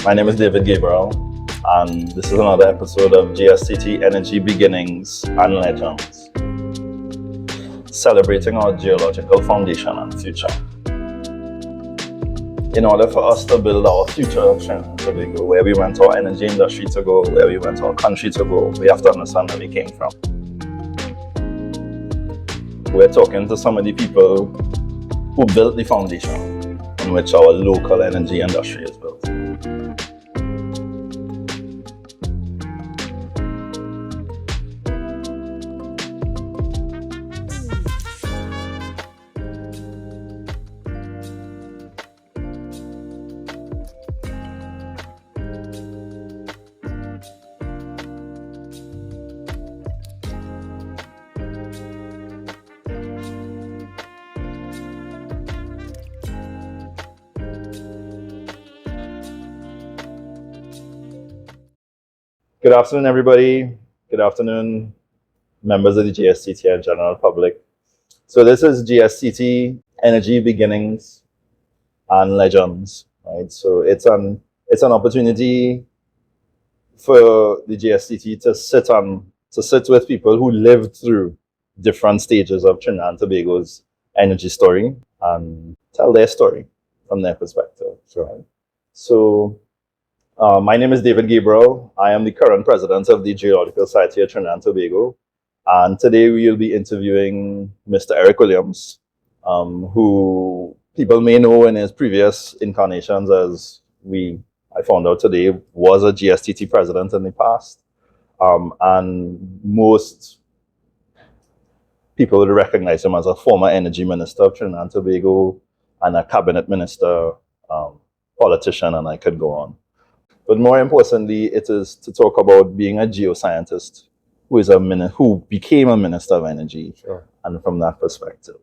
My name is David Gabriel, and this is another episode of GSTT Energy Beginnings and Legends, celebrating our geological foundation and future. In order for us to build our future of Trinidad and Tobago, where we want our energy industry to go, where we want our country to go, we have to understand where we came from. We're talking to some of the people who built the foundation on which our local energy industry is built. Good afternoon, everybody. Good afternoon, members of the GSTT and general public. So this is GSTT Energy Beginnings and Legends, right? So it's an opportunity for the GSTT to sit with people who lived through different stages of Trinidad and Tobago's energy story and tell their story from their perspective. Right? So my name is David Gabriel. I am the current president of the Geological Society of Trinidad and Tobago. And today we will be interviewing Mr. Eric Williams, who people may know in his previous incarnations as I found out today, was a GSTT president in the past. And most people would recognize him as a former energy minister of Trinidad and Tobago and a cabinet minister, politician, and I could go on. But more importantly, it is to talk about being a geoscientist who became a minister of energy, sure. And from that perspective.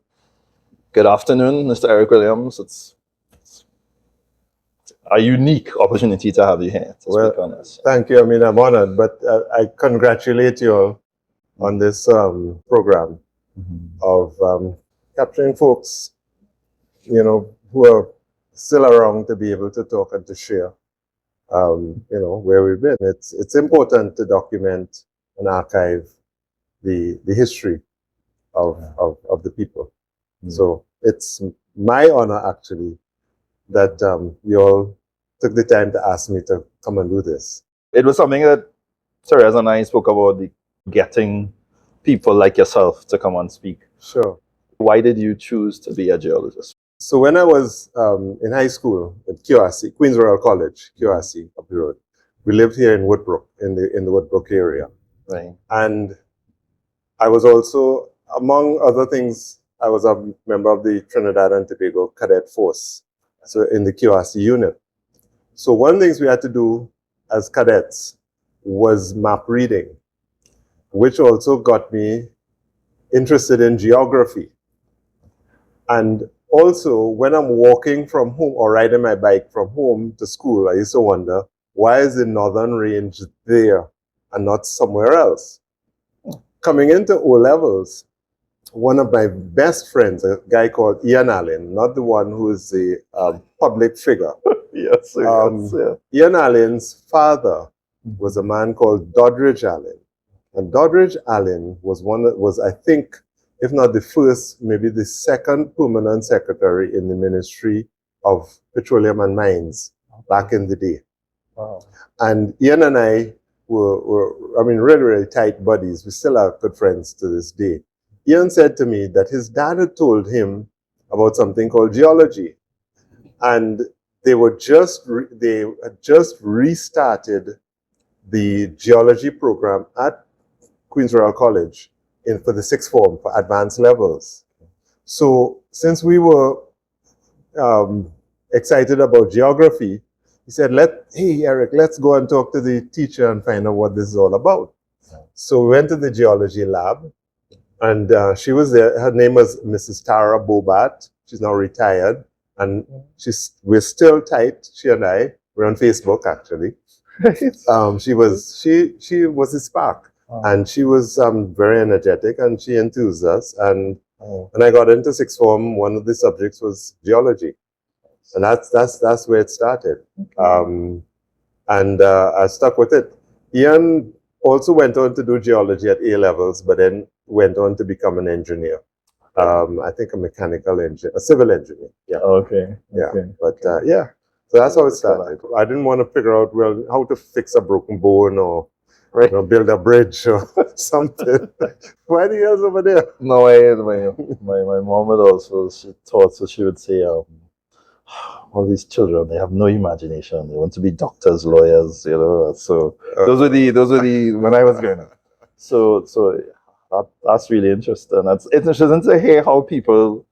Good afternoon, Mr. Eric Williams. It's a unique opportunity to have you here to speak on this. Thank you. I mean, I'm honored, but I congratulate you all on this program of capturing folks, who are still around to be able to talk and to share. Where we've been. It's important to document and archive the history of the people. So it's my honor, actually, that you all took the time to ask me to come and do this. It was something that Theresa and I spoke about, getting people like yourself to come and speak. Sure. Why did you choose to be a geologist? So when I was in high school at QRC, Queens Royal College, QRC, up the road, we lived here in Woodbrook, in the Woodbrook area. Right. And I was also, among other things, I was a member of the Trinidad and Tobago Cadet Force, so in the QRC unit. So one of the things we had to do as cadets was map reading, which also got me interested in geography. And also, when I'm walking from home or riding my bike from home to school, I used to wonder, why is the Northern Range there and not somewhere else? Coming into O-levels, one of my best friends, a guy called Ian Allen, not the one who is the public figure. Yes, yeah. Ian Allen's father was a man called Doddridge Allen. And Doddridge Allen was, I think, if not the first, maybe the second permanent secretary in the Ministry of Petroleum and Mines back in the day. Wow. And Ian and I were really, really tight buddies. We still are good friends to this day. Ian said to me that his dad had told him about something called geology. And they had just restarted the geology program at Queens Royal College for the sixth form, for advanced levels. So since we were excited about geography, he said, hey, Eric, let's go and talk to the teacher and find out what this is all about. So we went to the geology lab, and she was there. Her name was Mrs. Tara Bobat. She's now retired, and we're still tight, she and I. We're on Facebook, actually. She was a spark. And she was very energetic, and she enthused us. And when I got into sixth form, one of the subjects was geology. And that's where it started. And I stuck with it. Ian also went on to do geology at A levels, but then went on to become an engineer. I think a mechanical engineer, a civil engineer. Yeah. Okay. Yeah. Okay. But yeah, so that's how it started. I didn't want to figure out, well, how to fix a broken bone or Right. build a bridge or something. Why the hell's over there? No, my mom would also, she taught, so she would say, all these children, they have no imagination. They want to be doctors, lawyers, So those were the when I was growing up. So that's really interesting. It's interesting to hear how people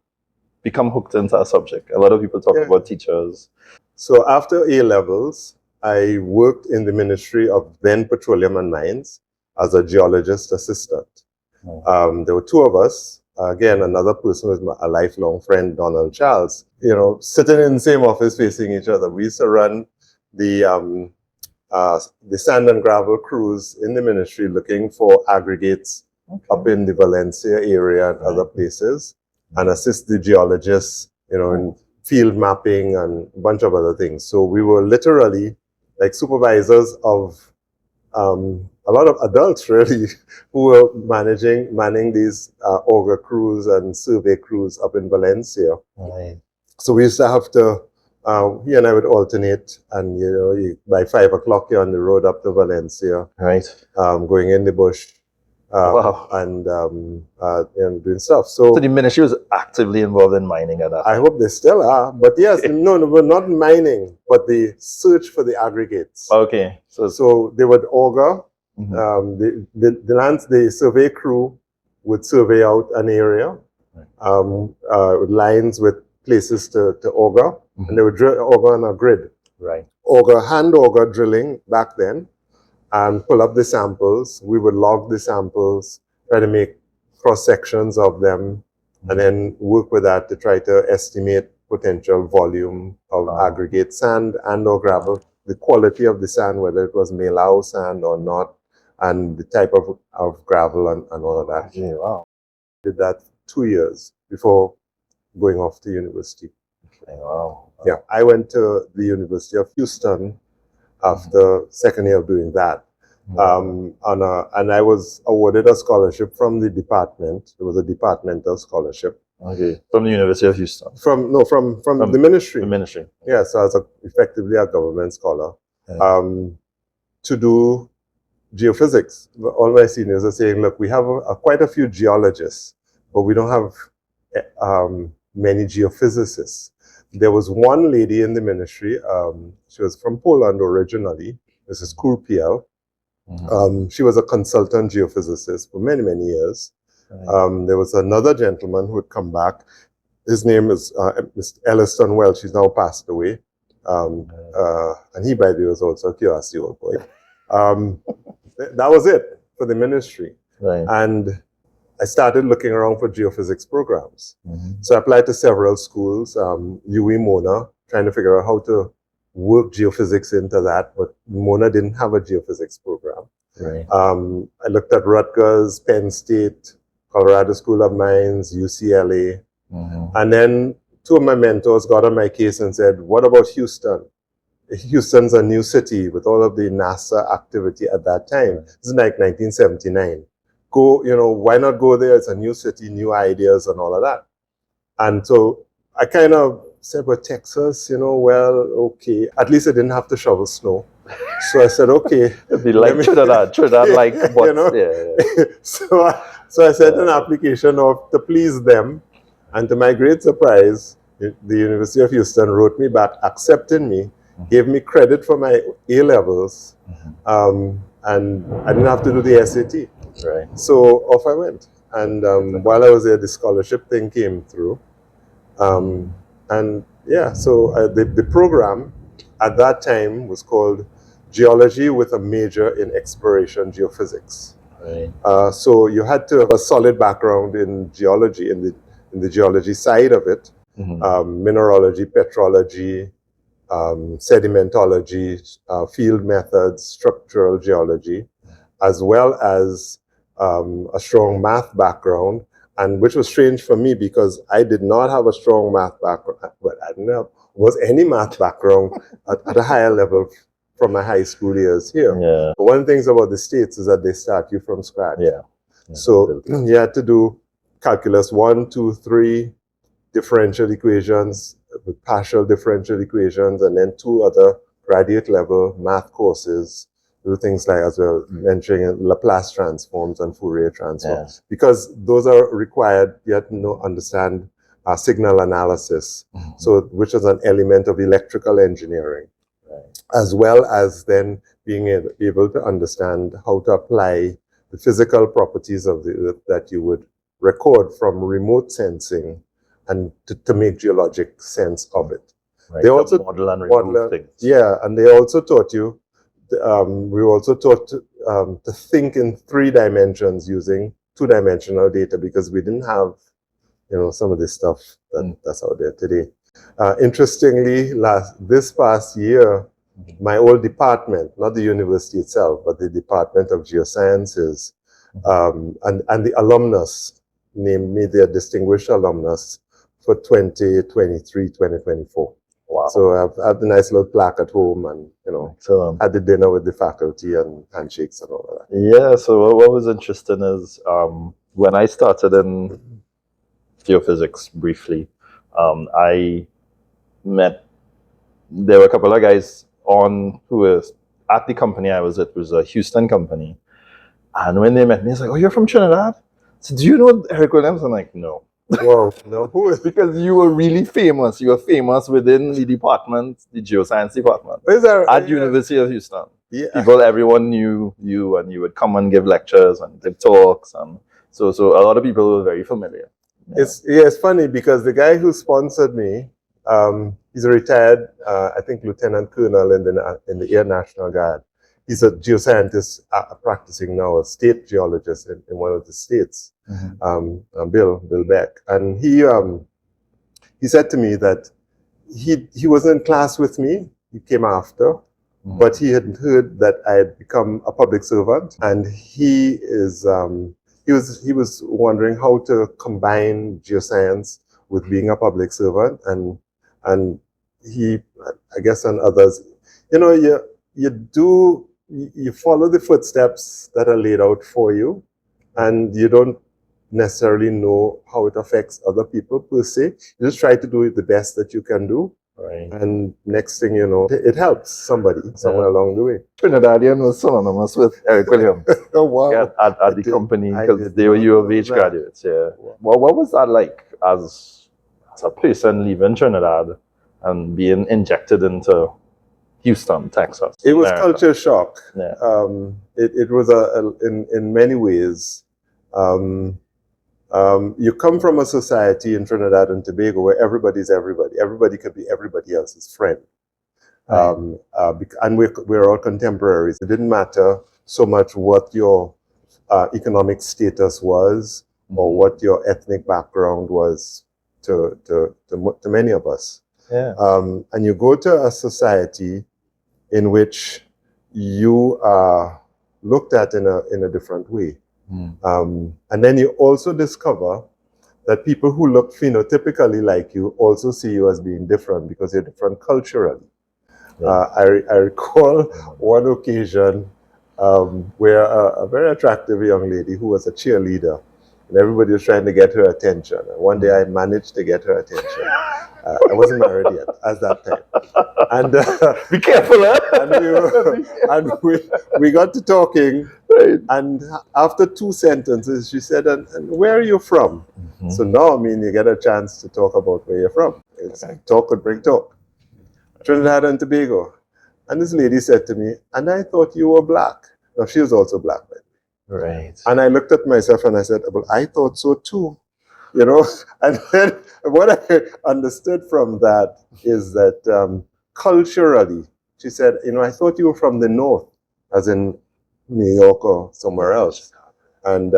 become hooked into a subject. A lot of people talk about teachers. So after A levels, I worked in the Ministry of then Petroleum and Mines as a geologist assistant. There were two of us. Again, another person was a lifelong friend, Donald Charles. Sitting in the same office facing each other. We used to run the sand and gravel crews in the ministry looking for aggregates up in the Valencia area and other places, and assist the geologists, in field mapping and a bunch of other things. So we were literally like supervisors of a lot of adults, really, who were manning these auger crews and survey crews up in Valencia. Right. So we used to have to, he and I would alternate, and by 5 o'clock you're on the road up to Valencia, right, going in the bush, wow, and doing stuff. So the ministry was actively involved in mining at that time. I hope they still are, but yes, no, we're not mining, but the search for the aggregates. Okay, so they would auger. The survey crew would survey out an area, with lines with places to auger, and they would auger on a grid. Right. Hand auger drilling back then, and pull up the samples. We would log the samples, try to make cross sections of them, and then work with that to try to estimate potential volume of aggregate sand and or gravel, the quality of the sand, whether it was Melau sand or not, and the type of gravel and all of that. Yeah, wow. Did that 2 years before going off to university. Wow. Yeah, I went to the University of Houston after second year of doing that. And I was awarded a scholarship from the department. It was a departmental scholarship. Okay, from the University of Houston. From the ministry. The ministry. Yeah, so I was effectively a government scholar. To do geophysics. All my seniors are saying, look, we have quite a few geologists, but we don't have many geophysicists. There was one lady in the ministry, she was from Poland originally, Mrs. Kurpiel. She was a consultant geophysicist for many, many years. There was another gentleman who had come back. His name is Mr. Elliston Welch. He's now passed away. And he, by the way, was also a QRC old boy. That was it for the ministry. Right. And I started looking around for geophysics programs. So I applied to several schools, UE Mona, trying to figure out how to work geophysics into that, but Mona didn't have a geophysics program. Right. I looked at Rutgers, Penn State, Colorado School of Mines, UCLA. And then two of my mentors got on my case and said, what about Houston? Houston's a new city with all of the NASA activity at that time. This is like 1979. Why not go there? It's a new city, new ideas and all of that. And so I kind of said, well, Texas, well, okay. At least I didn't have to shovel snow. So I said, okay. It'd be like Trinidad like what? So I sent an application to please them. And to my great surprise, the University of Houston wrote me back, accepting me, gave me credit for my A levels, and I didn't have to do the SAT. Right. So off I went. And while I was there, the scholarship thing came through. And yeah, so the program at that time was called Geology with a major in exploration geophysics. Right. So you had to have a solid background in geology, in the geology side of it, mineralogy, petrology, sedimentology, field methods, structural geology, as well as a strong math background, and which was strange for me because I did not have a strong math background. Well, I didn't have any math background at a higher level from my high school years here. Yeah. But one of the things about the States is that they start you from scratch. Yeah. So you had to do calculus 1, 2, 3, differential equations, with partial differential equations, and then 2 other graduate level math courses. Do things like, as well, mentioning Laplace transforms and Fourier transforms, because those are required. You have to understand signal analysis, so which is an element of electrical engineering, as well as then being able to understand how to apply the physical properties of the Earth that you would record from remote sensing, and to make geologic sense of it. Right. They also model and remove things. Yeah, and they also taught you. We were also taught to think in 3 dimensions using 2-dimensional data, because we didn't have, some of this stuff that's out there today. Interestingly, this past year, my old department, not the university itself, but the Department of Geosciences, and the alumnus named me their distinguished alumnus for 2023, 2024. Wow. So I have the nice little plaque at home, and Excellent. had the dinner with the faculty and handshakes and all of that. Yeah. So what was interesting is when I started in geophysics briefly, I met, there were a couple of guys who was at the company I was at. It was a Houston company, and when they met me, it's like, "Oh, you're from Trinidad? So do you know Eric Williams?" I'm like, "No." Whoa, no, who is? Because you were really famous. You were famous within the department, the geoscience department, at University of Houston. Yeah. Everyone knew you, and you would come and give lectures and give talks, and so a lot of people were very familiar. Yeah. It's funny because the guy who sponsored me, he's a retired, I think, lieutenant colonel in the Air National Guard. He's a geoscientist practicing now, a state geologist in one of the states, Bill Beck. And he said to me that he wasn't in class with me. He came after, but he had heard that I had become a public servant, and he was wondering how to combine geoscience with being a public servant, and he, I guess, and others, you follow the footsteps that are laid out for you, and you don't necessarily know how it affects other people per se. You just try to do it the best that you can do. Right. And next thing you know, it helps somebody somewhere along the way. Trinidadian was synonymous with Eric Williams. Oh, wow. At the company, because they were U of H graduates. Yeah. Well, what was that like as a person leaving Trinidad and being injected into Houston, Texas? It was America? Culture shock. Yeah. It was in many ways. You come from a society in Trinidad and Tobago where everybody's everybody. Everybody could be everybody else's friend. Right. And we're all contemporaries. It didn't matter so much what your economic status was or what your ethnic background was to many of us. Yeah. And you go to a society in which you are looked at in a different way. And then you also discover that people who look phenotypically like you also see you as being different because you're different culturally. Yeah. I recall one occasion where a very attractive young lady who was a cheerleader, and everybody was trying to get her attention. And one day I managed to get her attention. I wasn't married yet at that time. And be careful, huh? and we got to talking, right. And after 2 sentences, she said, and where are you from? So now, you get a chance to talk about where you're from. It's talk could bring talk. Trinidad and Tobago. And this lady said to me, and I thought you were black. Now, she was also black, by the way. Right. And I looked at myself and I said, well, I thought so too. And then what I understood from that is that culturally, she said, I thought you were from the north, as in New York or somewhere else. And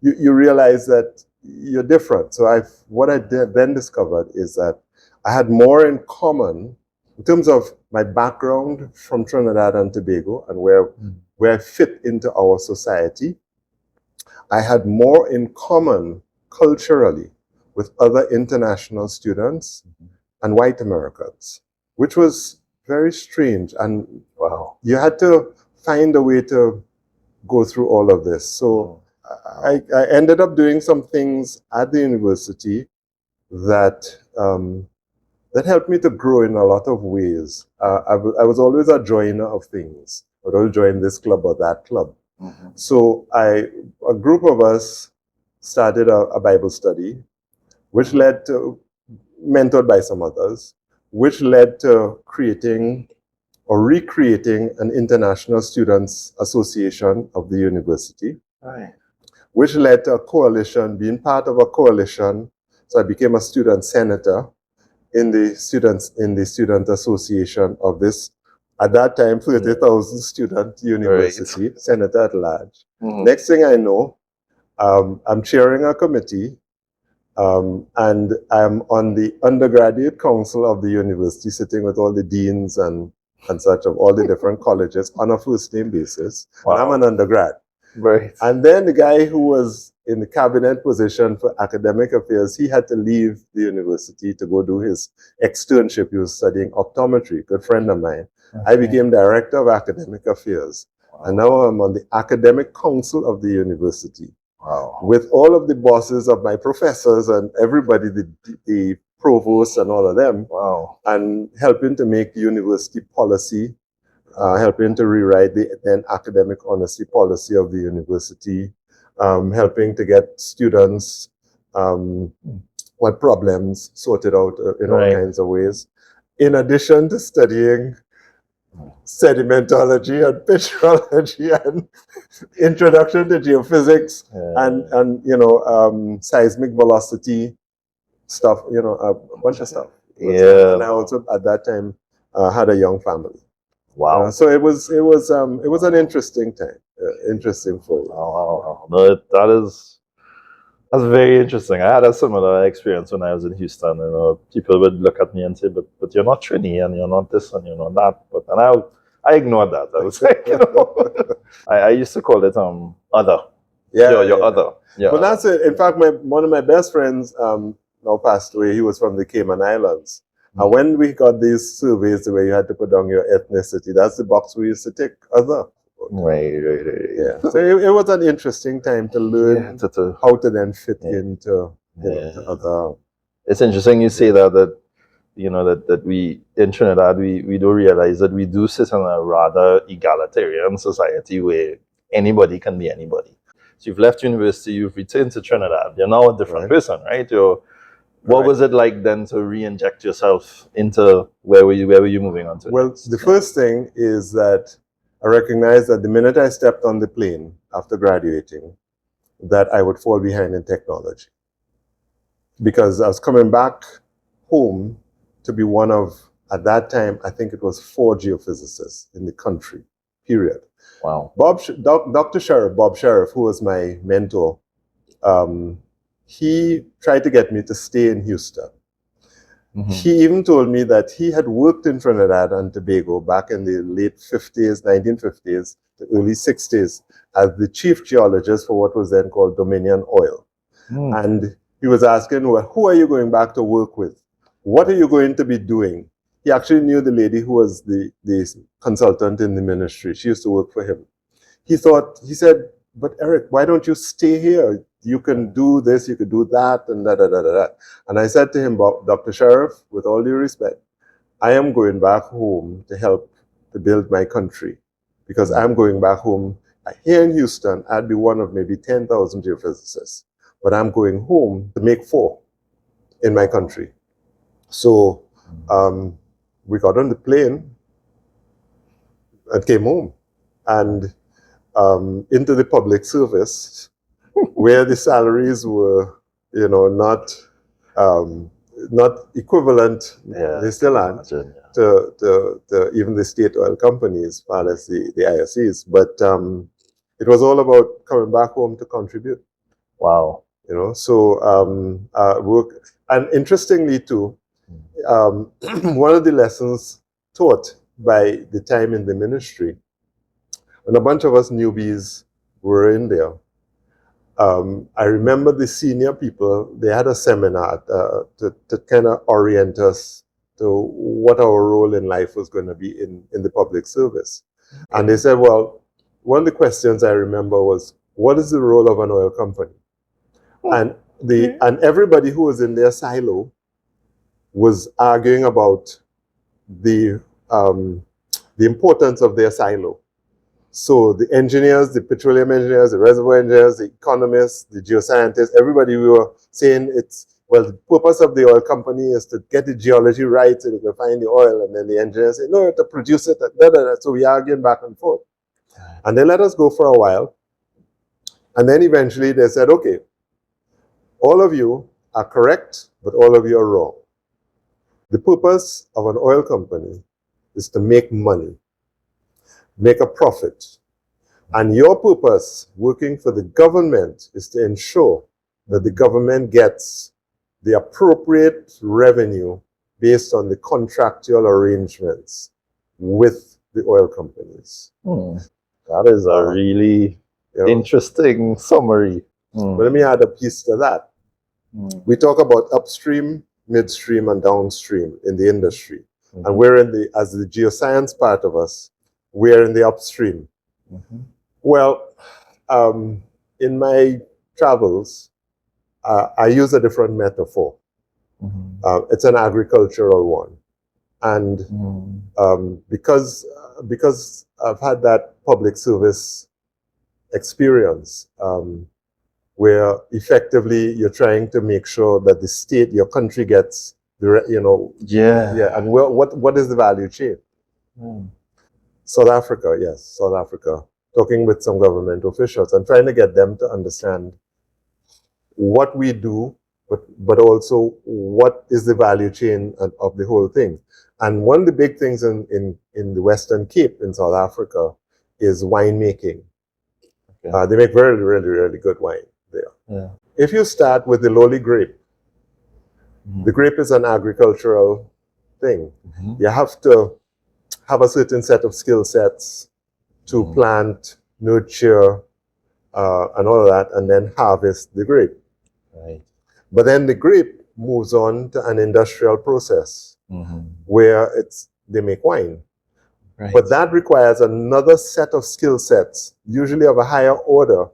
you realize that you're different. So what I then discovered is that I had more in common in terms of my background from Trinidad and Tobago and where I fit into our society. I had more in common culturally with other international students and white Americans, which was very strange. And Wow. you had to find a way to go through all of this. So I ended up doing some things at the university that that helped me to grow in a lot of ways. I was always a joiner of things. I would always join this club or that club. Mm-hmm. So a group of us started a Bible study, which led to, mentored by some others, which led to creating or recreating an International Students Association of the university, Right. which led to a coalition, being part of a coalition. So I became a student senator in the student association of this, at that time, 30,000 student university, Right. senator at large. Mm-hmm. Next thing I know, I'm chairing a committee, and I'm on the undergraduate council of the university, sitting with all the deans and such of all the different colleges on a first name basis. Wow. And I'm an undergrad. Right. And then the guy who was in the cabinet position for academic affairs, he had to leave the university to go do his externship. He was studying optometry, good friend of mine. Okay. I became director of academic affairs. Wow. And now I'm on the academic council of the university. Wow. With all of the bosses of my professors and everybody, the provosts and all of them. Wow. And helping to make university policy, helping to rewrite the then academic honesty policy of the university, helping to get students what problems sorted out in all kinds of ways. In addition to studying sedimentology and petrology and introduction to geophysics and seismic velocity stuff, a bunch of stuff. Yeah. And I also at that time had a young family. Wow. So it was an interesting time, interesting for me. Wow. No, that's very interesting. I had a similar experience when I was in Houston. People would look at me and say, "But you're not Trini, and you're not this, and you're not that." But and I ignored that. I was like, I used to call it other. Yeah, your other. Yeah. But that's it. In fact, one of my best friends now passed away. He was from the Cayman Islands. And when we got these surveys where you had to put down your ethnicity, that's the box we used to tick, other. Right. Yeah. So it was an interesting time to learn how to then fit into other. It's interesting you say that we in Trinidad we don't realize that we do sit in a rather egalitarian society where anybody can be anybody. So you've left university, you've returned to Trinidad, you're now a different person, right? What was it like then to re-inject yourself into where were you moving on to? Well, the first thing is that I recognized that the minute I stepped on the plane after graduating, that I would fall behind in technology. Because I was coming back home to be one of, at that time, I think it was 4 geophysicists in the country, period. Wow. Dr. Sheriff, Bob Sheriff, who was my mentor, he tried to get me to stay in Houston. Mm-hmm. He even told me that he had worked in Trinidad and Tobago back in the late 50s, 1950s, the early 60s, as the chief geologist for what was then called Dominion Oil. Mm. And he was asking, well, who are you going back to work with? What are you going to be doing? He actually knew the lady who was the consultant in the ministry. She used to work for him. He said, but Eric, why don't you stay here? You can do this, you could do that, and da. And I said to him, Dr. Sheriff, with all due respect, I am going back home to help to build my country. Because I'm going back home. Here in Houston, I'd be one of maybe 10,000 geophysicists. But I'm going home to make 4 in my country. So we got on the plane and came home. And into the public service, where the salaries were, not equivalent. Yeah, they still aren't to even the state oil companies, as far as the IOCs. But it was all about coming back home to contribute. Wow. So work. And interestingly too, one of the lessons taught by the time in the ministry, when a bunch of us newbies were in there, I remember the senior people, they had a seminar to kind of orient us to what our role in life was going to be in the public service. And they said, well, one of the questions I remember was, what is the role of an oil company? And everybody who was in their silo was arguing about the importance of their silo. So the engineers, the petroleum engineers, the reservoir engineers, the economists, the geoscientists, everybody, we were saying the purpose of the oil company is to get the geology right so they can find the oil. And then the engineers say, no, to produce it. So we arguing back and forth. And they let us go for a while. And then eventually they said, okay, all of you are correct, but all of you are wrong. The purpose of an oil company is to make money, make a profit. And your purpose, working for the government, is to ensure that the government gets the appropriate revenue based on the contractual arrangements with the oil companies. That is a really interesting summary. But let me add a piece to that. We talk about upstream, midstream, and downstream in the industry. And we're as the geoscience part of us, we're in the upstream. Well, in my travels, I use a different metaphor. It's an agricultural one. And because I've had that public service experience, where effectively you're trying to make sure that the state, your country gets and what is the value chain? South Africa, talking with some government officials and trying to get them to understand what we do, but also what is the value chain of the whole thing. And one of the big things in the Western Cape in South Africa is winemaking. They make very, really, really good wine there. If you start with the lowly grape, the grape is an agricultural thing. You have to have a certain set of skill sets to plant, nurture, and all of that, and then harvest the grape. But then the grape moves on to an industrial process where they make wine. But that requires another set of skill sets, usually of a higher order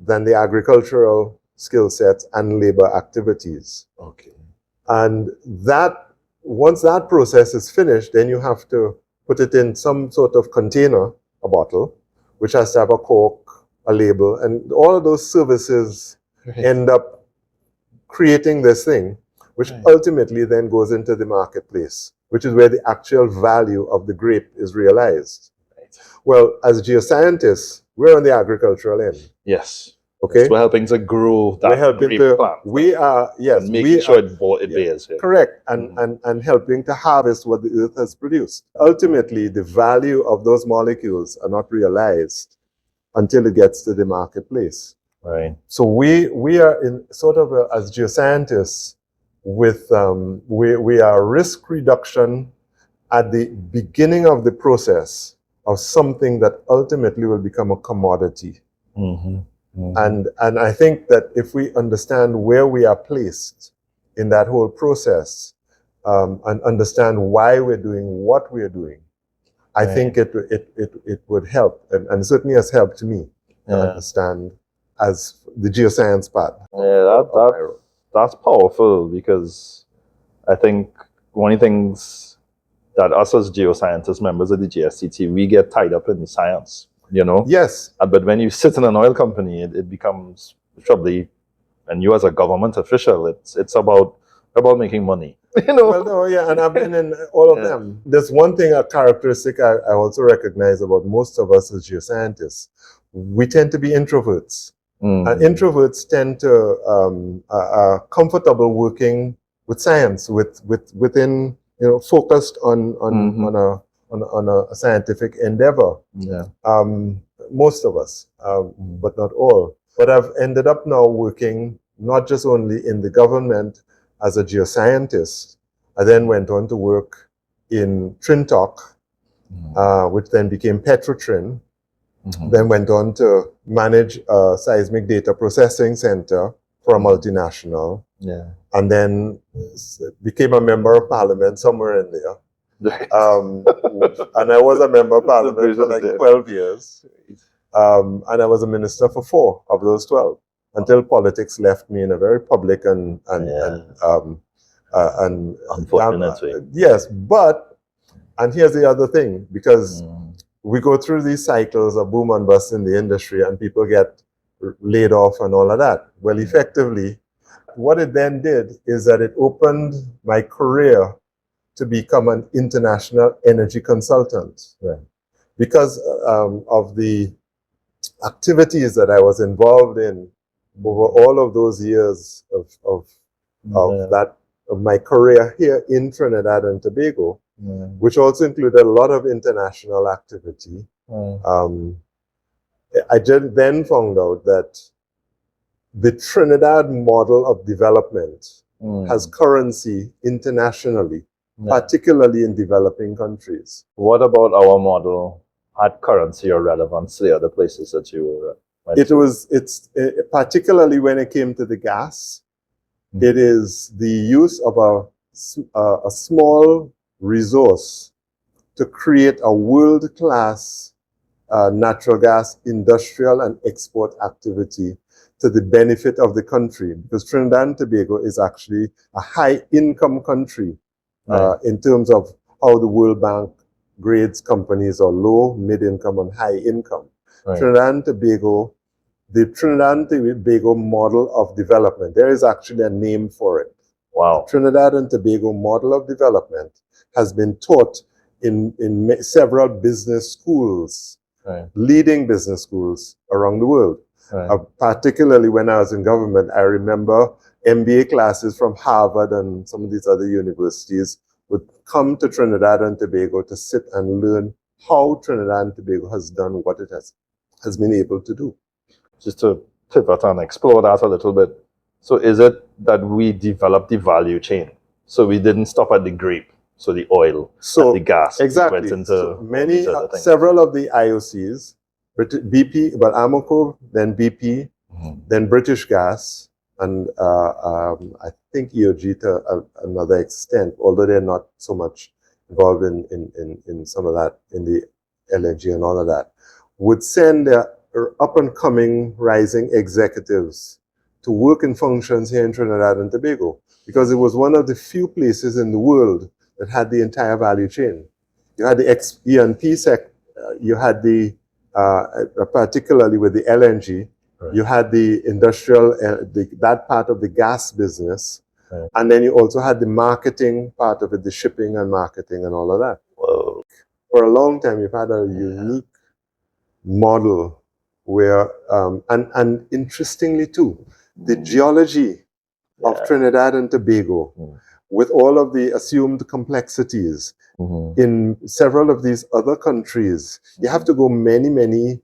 than the agricultural skill sets and labor activities. And once that process is finished, then you have to put it in some sort of container, a bottle, which has to have a cork, a label, and all of those services end up creating this thing, which ultimately then goes into the marketplace, which is where the actual value of the grape is realized. Well, as geoscientists, we're on the agricultural end. Yes. Okay. So we're helping to grow that grape plant. We are, yes. And making sure it bears. Correct. And helping to harvest what the earth has produced. Ultimately, the value of those molecules are not realized until it gets to the marketplace. So we are in sort of as geoscientists with we are risk reduction at the beginning of the process of something that ultimately will become a commodity. And I think that if we understand where we are placed in that whole process, and understand why we're doing what we're doing, I think it would help, and certainly has helped me to understand as the geoscience part. That's powerful, because I think one of the things that us as geoscientists, members of the GSTT, we get tied up in the science, Yes. But when you sit in an oil company, it becomes probably, and you as a government official, it's about making money. Well, no, and I've been in all of them. There's one thing, a characteristic I also recognize about most of us as geoscientists. We tend to be introverts. And introverts tend to are comfortable working with science, within focused on a scientific endeavor. Most of us, but not all. But I've ended up now working not just only in the government as a geoscientist. I then went on to work in Trintoc, which then became Petrotrin. Then went on to manage a seismic data processing center for a multinational, Yeah. and then became a member of parliament somewhere in there. And I was a member of parliament for like 12 years. And I was a minister for 4 of those 12 until politics left me in a very public and unfortunate way. Yes, but, and here's the other thing, because we go through these cycles of boom and bust in the industry and people get laid off and all of that. Well, effectively, what it then did is that it opened my career to become an international energy consultant. Right. Because of the activities that I was involved in over all of those years of my career here in Trinidad and Tobago, which also included a lot of international activity. I then found out that the Trinidad model of development has currency internationally, particularly in developing countries. What about our model had currency or relevance to the other places that you were It's particularly when it came to the gas, it is the use of a small resource to create a world-class natural gas industrial and export activity to the benefit of the country, because Trinidad and Tobago is actually a high-income country in terms of how the World Bank grades companies are low, mid-income, and high-income. Right. Trinidad and Tobago, the Trinidad and Tobago model of development, there is actually a name for it. Wow. The Trinidad and Tobago model of development has been taught in several business schools, leading business schools around the world. Particularly when I was in government, I remember MBA classes from Harvard and some of these other universities would come to Trinidad and Tobago to sit and learn how Trinidad and Tobago has done what it has been able to do. Just to pivot and explore that a little bit. So is it that we developed the value chain? So we didn't stop at the grape, so the oil, and the gas. Exactly. Went into several of the IOCs, BP, well, Amoco, then BP, then British Gas, and I think EOG to another extent, although they're not so much involved in some of that, in the LNG and all of that, would send their up-and-coming rising executives to work in functions here in Trinidad and Tobago, because it was one of the few places in the world that had the entire value chain. You had the E&P sector, you had the particularly with the LNG, you had the industrial, that part of the gas business, and then you also had the marketing part of it, the shipping and marketing and all of that. Whoa. For a long time, you've had a unique model where, and interestingly too, the geology of Trinidad and Tobago, with all of the assumed complexities, in several of these other countries, you have to go many, many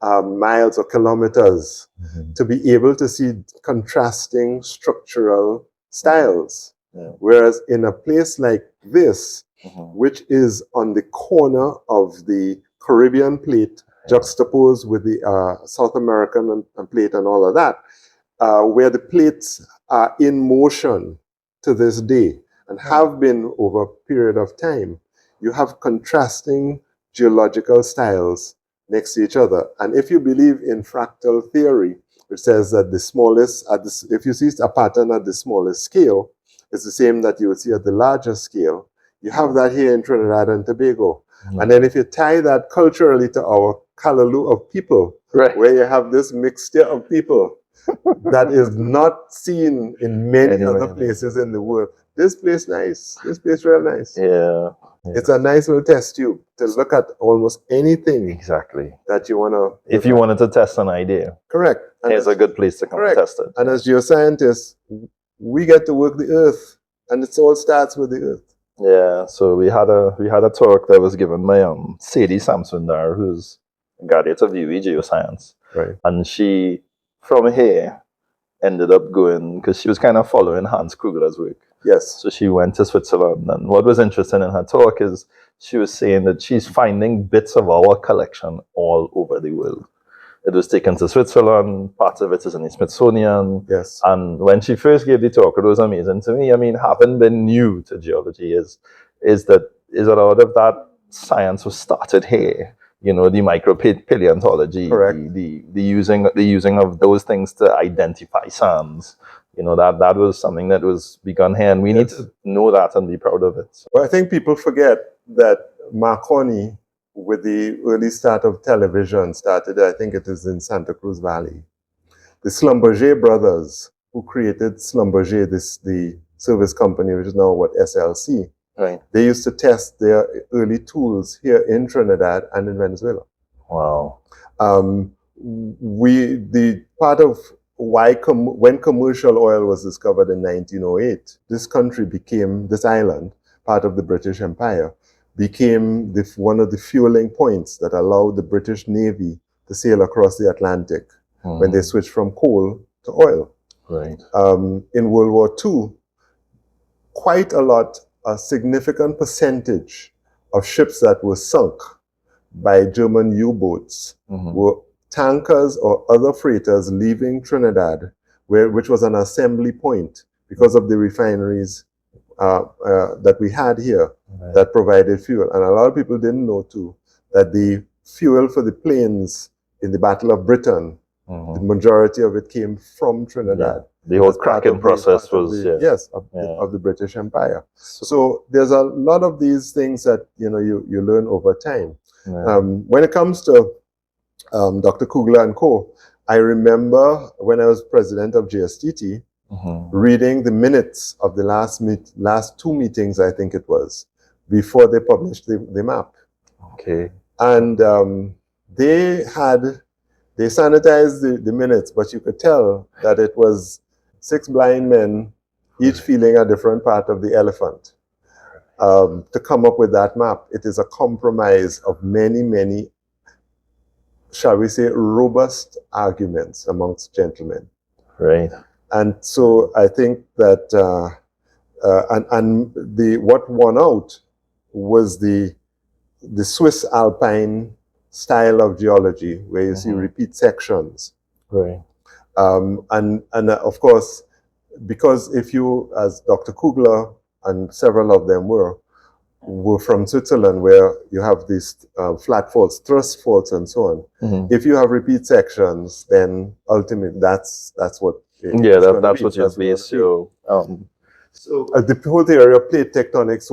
miles or kilometers to be able to see contrasting structural styles. Whereas in a place like this, which is on the corner of the Caribbean plate, juxtaposed with the South American plate and all of that, where the plates are in motion to this day and have been over a period of time, you have contrasting geological styles next to each other. And if you believe in fractal theory, which says that the smallest, if you see a pattern at the smallest scale, it's the same that you would see at the largest scale. You have that here in Trinidad and Tobago. And then if you tie that culturally to our Callaloo of people, where you have this mixture of people that is not seen in many other places in the world. This place nice. This place real nice. Yeah. It's a nice little test tube to look at almost anything that you want to. If you wanted to test an idea. Correct. And it's a good place to come and test it. And as geoscientists, we get to work the earth, and it all starts with the earth. Yeah. So we had a talk that was given by Sadie Sampson there, who's a graduate of UWI Geoscience. Right. And she, from here, ended up going, because she was kind of following Hans Kruger's work. Yes. So she went to Switzerland, and what was interesting in her talk is she was saying that she's finding bits of our collection all over the world. it was taken to Switzerland. Part of it is in the Smithsonian. Yes. And when she first gave the talk, it was amazing to me. I mean, having been new to geology is that a lot of that science was started here. You know, the micropaleontology, Correct. the using of those things to identify sands. You know, that was something that was begun here, and we need to know that and be proud of it. So. Well, I think people forget that Marconi, with the early start of television, started, I think it is in Santa Cruz Valley. The Schlumberger brothers, who created Schlumberger, the service company, which is now SLC, Right. they used to test their early tools here in Trinidad and in Venezuela. Wow. The part of why when commercial oil was discovered in 1908, this island, part of the British Empire, became one of the fueling points that allowed the British Navy to sail across the Atlantic when they switched from coal to oil. Right. In World War II, a significant percentage of ships that were sunk by German U-boats were tankers or other freighters leaving Trinidad, which was an assembly point because of the refineries that we had here that provided fuel. And a lot of people didn't know too that the fuel for the planes in the Battle of Britain, the majority of it came from Trinidad. Yeah. The whole cracking process was of the British Empire. So there's a lot of these things that you learn over time. Yeah. When it comes to Dr. Kugler and Co., I remember when I was president of GSTT, reading the minutes of the last two meetings, I think it was, before they published the map. Okay. And they sanitized the minutes, but you could tell that it was 6 blind men, each feeling a different part of the elephant, to come up with that map. It is a compromise of many, many, shall we say, robust arguments amongst gentlemen. Right. And so I think that, what won out was the Swiss Alpine style of geology, where you see repeat sections. Right. And of course, because if you, as Dr. Kugler and several of them were from Switzerland, where you have these flat faults, thrust faults, and so on. If you have repeat sections, then ultimately that's what. That's what you're based. So the whole theory of plate tectonics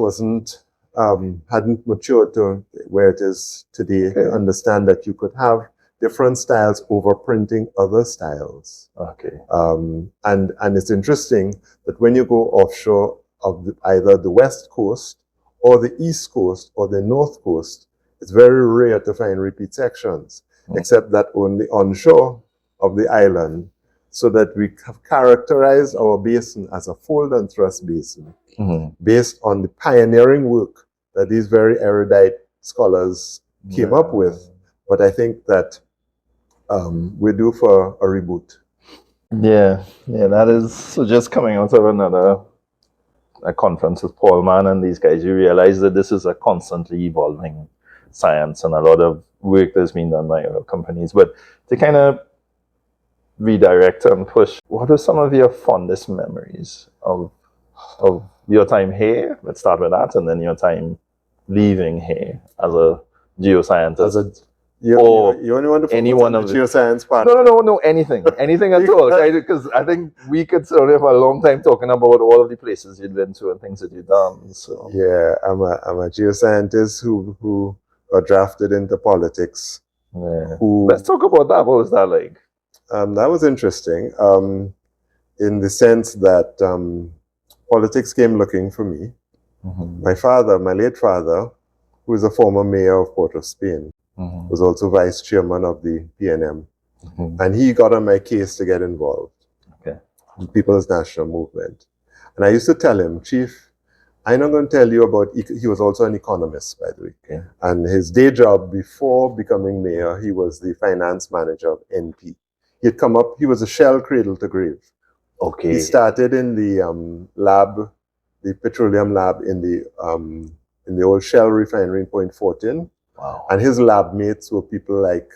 hadn't matured to where it is today. To understand that you could have different styles overprinting other styles. Okay. And it's interesting that when you go offshore of either the west coast or the east coast or the north coast, it's very rare to find repeat sections, except that only onshore of the island, so that we have characterized our basin as a fold and thrust basin, based on the pioneering work that these very erudite scholars came up with. But I think that we're due for a reboot. Yeah, that is. So just coming out of a conference with Paul Mann and these guys, you realize that this is a constantly evolving science, and a lot of work that's been done by other companies. But to kind of redirect and push, what are some of your fondest memories of your time here? Let's start with that, and then your time leaving here as a geoscientist. You only want to focus any one on of the geoscience part? No, anything at all. Because I think we could certainly have a long time talking about all of the places you've been to and things that you've done. So yeah, I'm a geoscientist who got drafted into politics. Yeah. Let's talk about that. What was that like? That was interesting, in the sense that politics came looking for me. My father, my late father, who is a former mayor of Port of Spain, was also vice chairman of the PNM. And he got on my case to get involved. Okay. The People's National Movement. And I used to tell him, Chief, I'm not going to tell you about, he was also an economist, by the way. Okay. And his day job before becoming mayor, he was the finance manager of NP. He'd come up, he was a Shell cradle to grave. Okay. He started in the lab, the petroleum lab in the old Shell refinery in Point 14. Wow. And his lab mates were people like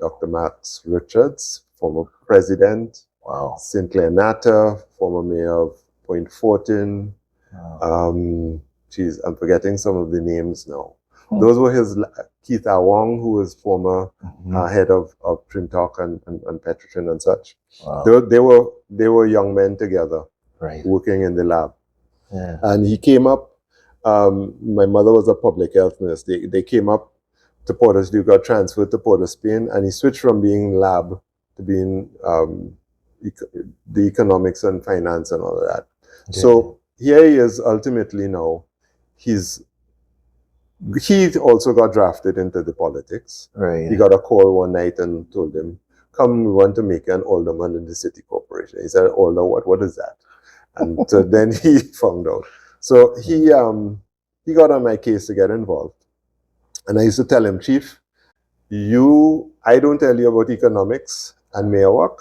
Dr. Max Richards, former president, Wow. Sinclair Natter, former mayor of Point Fortin. Wow. Geez, I'm forgetting some of the names now. Hmm. Those were his, Keith Awong, who was former Mhm. head of Trintalk and Petrotrin and such. Wow. They were young men together Right. working in the lab. Yeah. And he came up, my mother was a public health nurse. They came up to Port of Spain, got transferred to Port of Spain, and he switched from being lab to being the economics and finance and all of that. Okay. So here he is ultimately now. He also got drafted into the politics. Right. He got a call one night and told him, "Come, we want to make you an alderman in the city corporation." He said, "Alder, what is that?" And so then he found out. So he got on my case to get involved. And I used to tell him, "Chief, I don't tell you about economics and mayor work,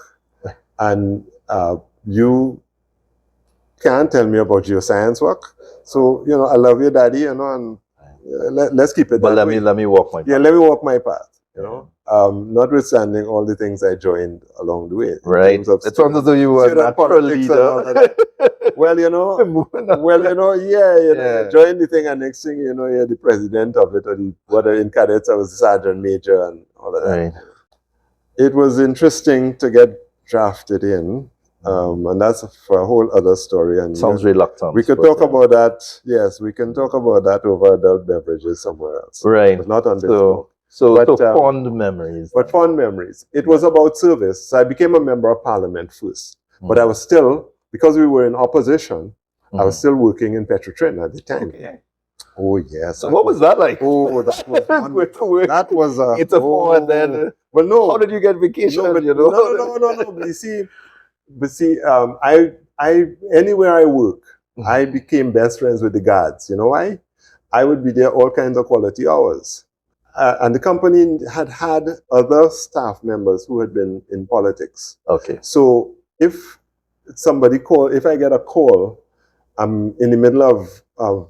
and you can't tell me about geoscience work. So, I love you, Daddy, and let's keep it But that way. let me walk my path. Yeah, let me walk my path, notwithstanding all the things I joined along the way. Right. It's one to do you a natural leader. Well, I joined the thing, and next thing you know, you're the president of it, whether in cadets I was the sergeant major and all of that. Right. It was interesting to get drafted in, and that's for a whole other story. And sounds reluctant. We could talk about that. Yes, we can talk about that over adult beverages somewhere else. Right. But not on this book. So fond memories. But fond memories. It was about service. So I became a member of parliament first. But I was still, because we were in opposition, I was still working in Petrotrin at the time. Okay. Oh, yes. So what was that like? Oh, that was wonderful. That was a... It's a four and then... Well, no. How did you get vacation? No. But you see, anywhere I work, I became best friends with the guards. You know why? I would be there all kinds of quality hours. And the company had other staff members who had been in politics. Okay. So if I get a call, I'm in the middle of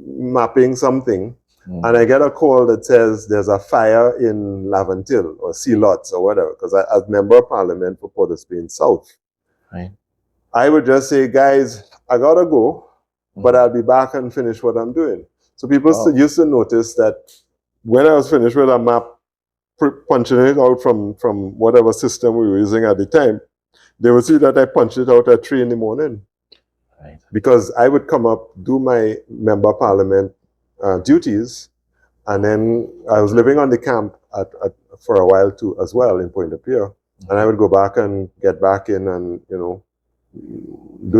mapping something, and I get a call that says there's a fire in Lavantil or Sea Lots or whatever, because as member of parliament for Port of Spain South, right, I would just say, "Guys, I gotta go, but I'll be back and finish what I'm doing." So people used to notice that when I was finished with a map, punching it out from whatever system we were using at the time, they would see that I punched it out at 3 in the morning. Right. Because I would come up, do my member of parliament duties, and then I was living on the camp for a while too, as well, in Pointe-à-Pierre, and I would go back and get back in and do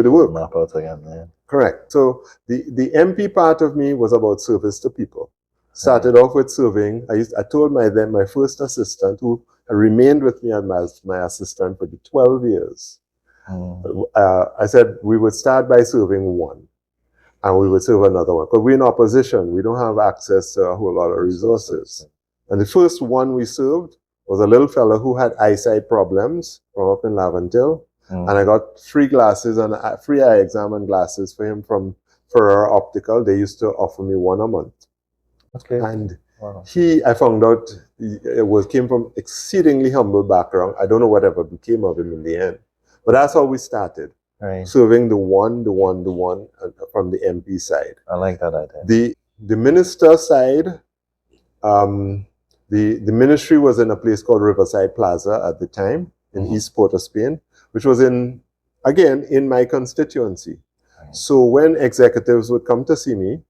the work. Map out again, yeah. Correct. So the MP part of me was about service to people. Started off with serving. I told my first assistant, who remained with me as my assistant for the 12 years. I said we would start by serving one, and we would serve another one. Because we're in opposition, we don't have access to a whole lot of resources. And the first one we served was a little fellow who had eyesight problems from up in Lavantil. And I got free glasses and free eye exam and glasses for him from Ferrer Optical. They used to offer me one a month. Okay. And I found out came from exceedingly humble background. I don't know whatever became of him in the end. But that's how we started. Right. Serving the one from the MP side. I like that idea. The minister side, the ministry was in a place called Riverside Plaza at the time in East Port of Spain, which was in my constituency. Right. So when executives would come to see me,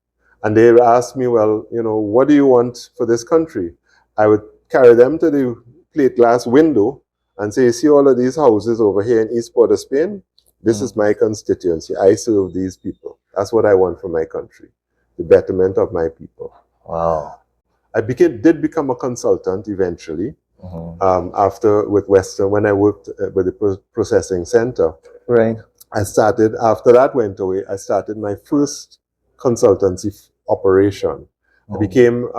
and they would ask me, well, what do you want for this country? I would carry them to the plate glass window and say, see all of these houses over here in East Port of Spain? This is my constituency. I serve these people. That's what I want for my country, the betterment of my people. Wow. I did become a consultant eventually, after with Western, when I worked with the processing center. Right. After that went away, I started my first consultancy operation. I became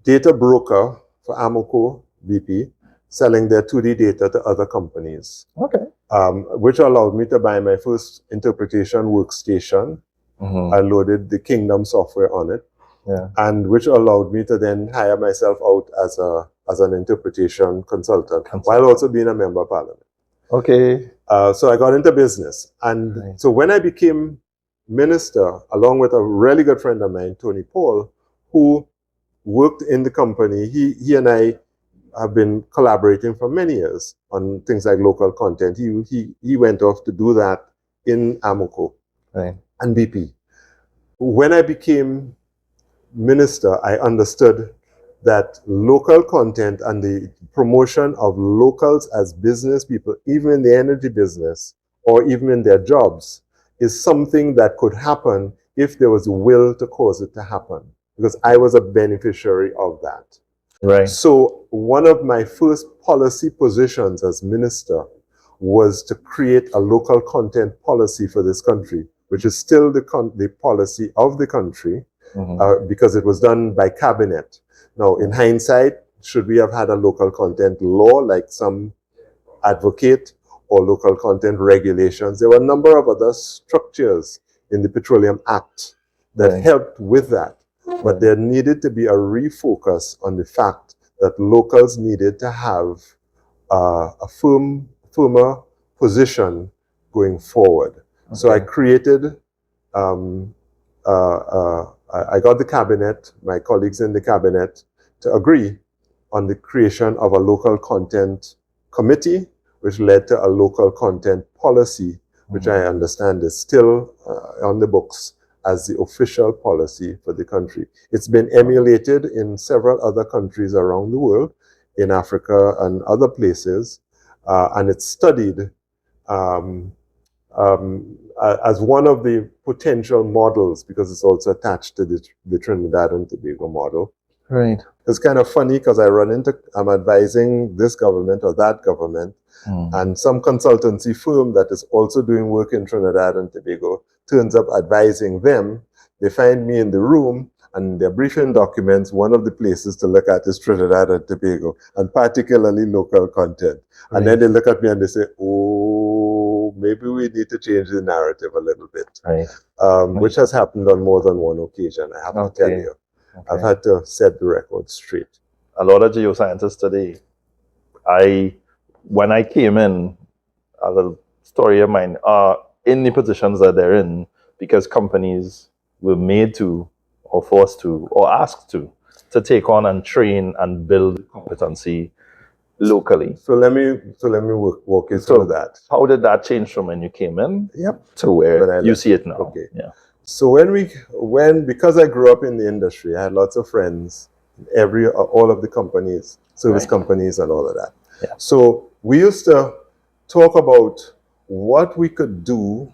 data broker for Amoco BP, selling their 2D data to other companies. Okay. Which allowed me to buy my first interpretation workstation. I loaded the Kingdom software on it. Yeah. and which allowed me to then hire myself out as an interpretation consultant, while also being a member of parliament. Okay. So I got into business. And Right. so when I became minister, along with a really good friend of mine, Tony Paul, who worked in the company, he and I have been collaborating for many years on things like local content. He went off to do that in Amoco Right. and BP. When I became minister, I understood that local content and the promotion of locals as business people, even in the energy business or even in their jobs, is something that could happen if there was a will to cause it to happen, because I was a beneficiary of that. Right. So one of my first policy positions as minister was to create a local content policy for this country, which is still the policy of the country, because it was done by cabinet. Now, in hindsight, should we have had a local content law like some advocate, or local content regulations? There were a number of other structures in the Petroleum Act that helped with that. But there needed to be a refocus on the fact that locals needed to have a firmer position going forward. So I created I got the cabinet, my colleagues in the cabinet, to agree on the creation of a local content committee, which led to a local content policy, which I understand is still on the books as the official policy for the country. It's been emulated in several other countries around the world, in Africa and other places, and it's studied as one of the potential models, because it's also attached to the Trinidad and Tobago model. Right. It's kind of funny because I'm advising this government or that government, and some consultancy firm that is also doing work in Trinidad and Tobago turns up advising them. They find me in the room, and their briefing documents, one of the places to look at is Trinidad and Tobago, and particularly local content. Right. And then they look at me and they say, oh, maybe we need to change the narrative a little bit. Right. Which has happened on more than one occasion, I have to tell you. I've had to set the record straight. A lot of geoscientists today, when I came in, a little story of mine, are in the positions that they're in because companies were made to, or forced to, or asked to take on and train and build competency locally. So let me walk you through that. How did that change from when you came in to where you see it now? Okay. Yeah. So because I grew up in the industry, I had lots of friends, all of the companies, service companies and all of that. Yeah. So we used to talk about what we could do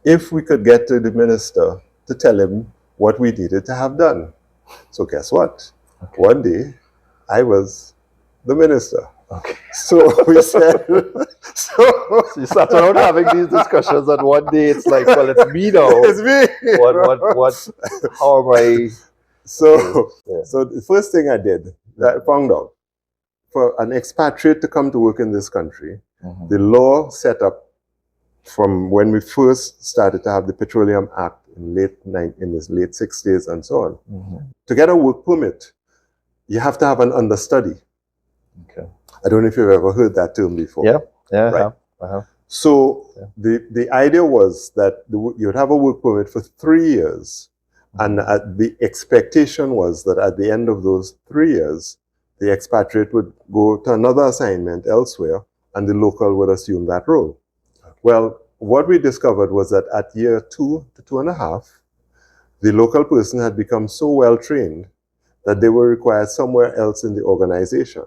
if we could get to the minister to tell him what we needed to have done. So guess what? Okay. One day, I was the minister. Okay. So we said, so you start around having these discussions, and one day it's like, well, it's me now. It's me. How am I? So the first thing I did, I found out, for an expatriate to come to work in this country, the law set up from when we first started to have the Petroleum Act in the late 60s and so on. To get a work permit, you have to have an understudy. Okay. I don't know if you've ever heard that term before. Yeah, right. I have. So the idea was that you'd have a work permit for 3 years, and the expectation was that at the end of those 3 years, the expatriate would go to another assignment elsewhere, and the local would assume that role. Well, what we discovered was that at year 2 to 2.5, the local person had become so well trained that they were required somewhere else in the organization.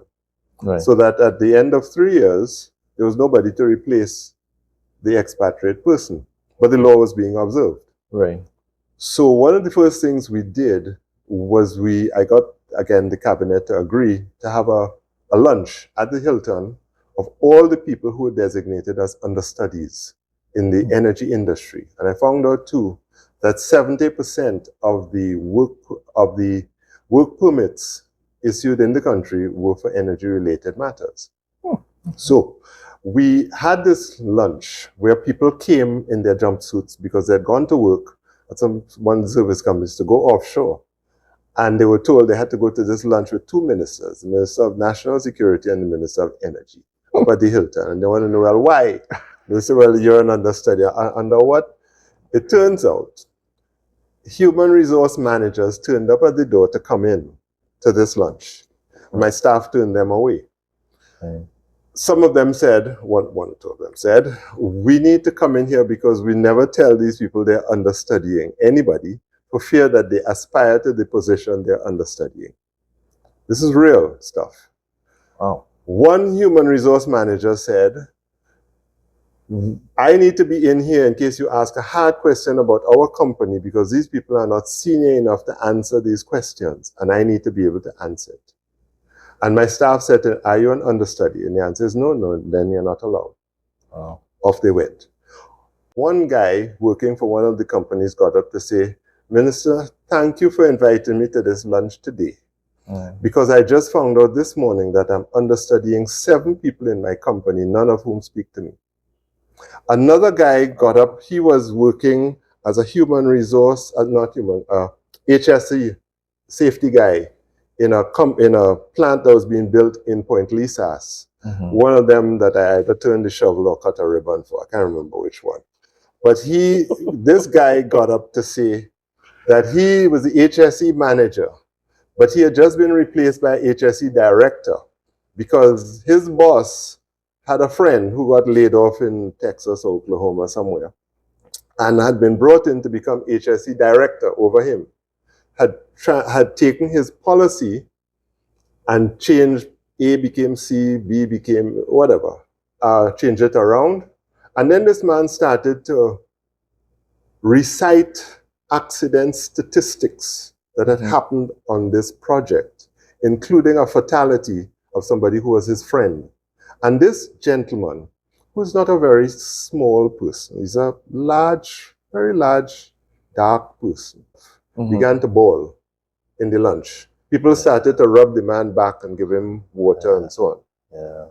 Right. So that at the end of 3 years, there was nobody to replace the expatriate person, but the law was being observed. Right. So one of the first things we did was I got, again, the cabinet to agree to have a lunch at the Hilton of all the people who were designated as understudies in the energy industry. And I found out too that 70% of the work permits issued in the country were for energy-related matters. So we had this lunch where people came in their jumpsuits because they had gone to work at one service companies to go offshore. And they were told they had to go to this lunch with two ministers, the Minister of National Security and the Minister of Energy, up at the Hilton. And they want to know, well, why? They say, well, you're an understudy. Under what? It turns out human resource managers turned up at the door to come in to this lunch. My staff turned them away. Right. Some of them said, one or two of them said, we need to come in here because we never tell these people they're understudying anybody for fear that they aspire to the position they're understudying. This is real stuff. Wow. One human resource manager said, I need to be in here in case you ask a hard question about our company because these people are not senior enough to answer these questions, and I need to be able to answer it. And my staff said, are you an understudy? And the answer is no, then you're not allowed. Wow. Off they went. One guy working for one of the companies got up to say, Minister, thank you for inviting me to this lunch today. Because I just found out this morning that I'm understudying 7 people in my company, none of whom speak to me. Another guy got up, he was working as a human resource, HSE safety guy in a plant that was being built in Point Lisas. One of them that I either turned the shovel or cut a ribbon for, I can't remember which one. But this guy got up to say that he was the HSE manager, but he had just been replaced by HSE director because his boss had a friend who got laid off in Texas or Oklahoma somewhere and had been brought in to become HSE director over him, had taken his policy and changed A became C, B became whatever, changed it around. And then this man started to recite accident statistics that had happened on this project, including a fatality of somebody who was his friend. And this gentleman, who's not a very small person, he's a large, very large, dark person, began to bawl in the lunch. People started to rub the man back and give him water and so on. Yeah.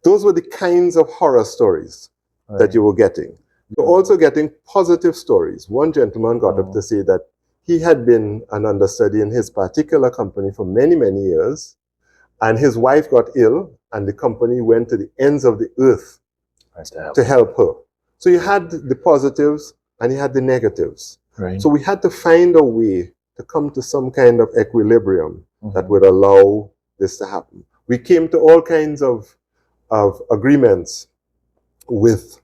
Those were the kinds of horror stories that you were getting. You're also getting positive stories. One gentleman got up to say that he had been an understudy in his particular company for many, many years, and his wife got ill, and the company went to the ends of the earth to help her. So you had the positives and you had the negatives. Right. So we had to find a way to come to some kind of equilibrium that would allow this to happen. We came to all kinds of agreements with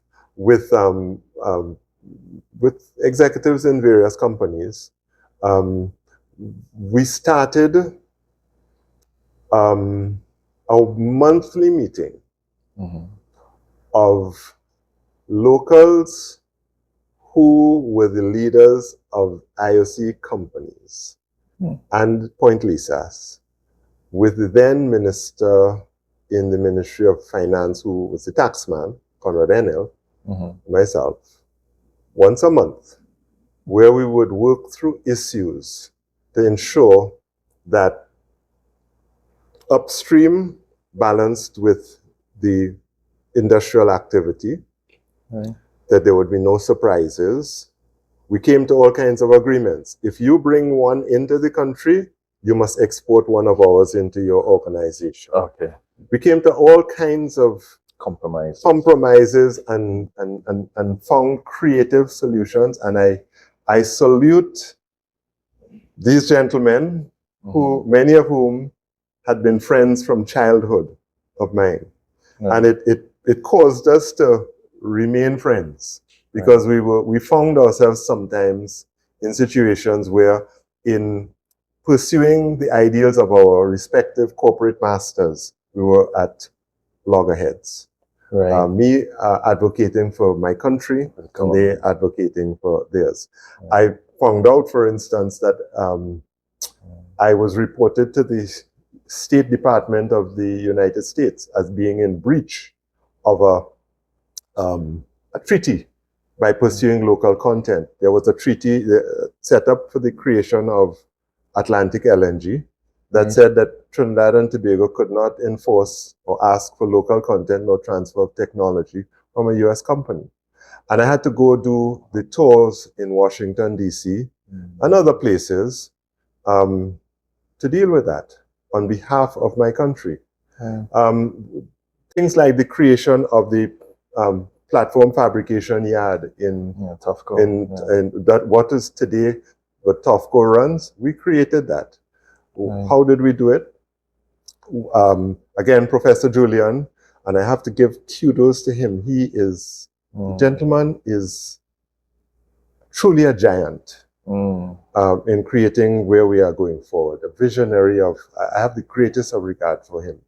executives in various companies. We started a monthly meeting of locals who were the leaders of IOC companies and Point Lisas, with the then minister in the Ministry of Finance, who was the taxman, Conrad Enel, myself, once a month, where we would work through issues to ensure that upstream balanced with the industrial activity, that there would be no surprises. We came to all kinds of agreements. If you bring one into the country, you must export one of ours into your organization. Okay. We came to all kinds of compromises and found creative solutions. And I salute these gentlemen, who many of whom had been friends from childhood of mine. And it caused us to remain friends, because we found ourselves sometimes in situations where, in pursuing the ideals of our respective corporate masters, we were at loggerheads. Me advocating for my country, and they advocating for theirs. I found out, for instance, that I was reported to the State Department of the United States as being in breach of a treaty by pursuing local content. There was a treaty set up for the creation of Atlantic LNG that said that Trinidad and Tobago could not enforce or ask for local content or transfer of technology from a US company. And I had to go do the tours in Washington, D.C. and other places to deal with that on behalf of my country. Mm. Things like the creation of the platform fabrication yard in Tough in that what is today what TOFCO runs. We created that. Right. How did we do it? Again, Professor Julian, and I have to give kudos to him. He is, the gentleman is truly a giant in creating where we are going forward. A visionary of, I have the greatest of regard for him.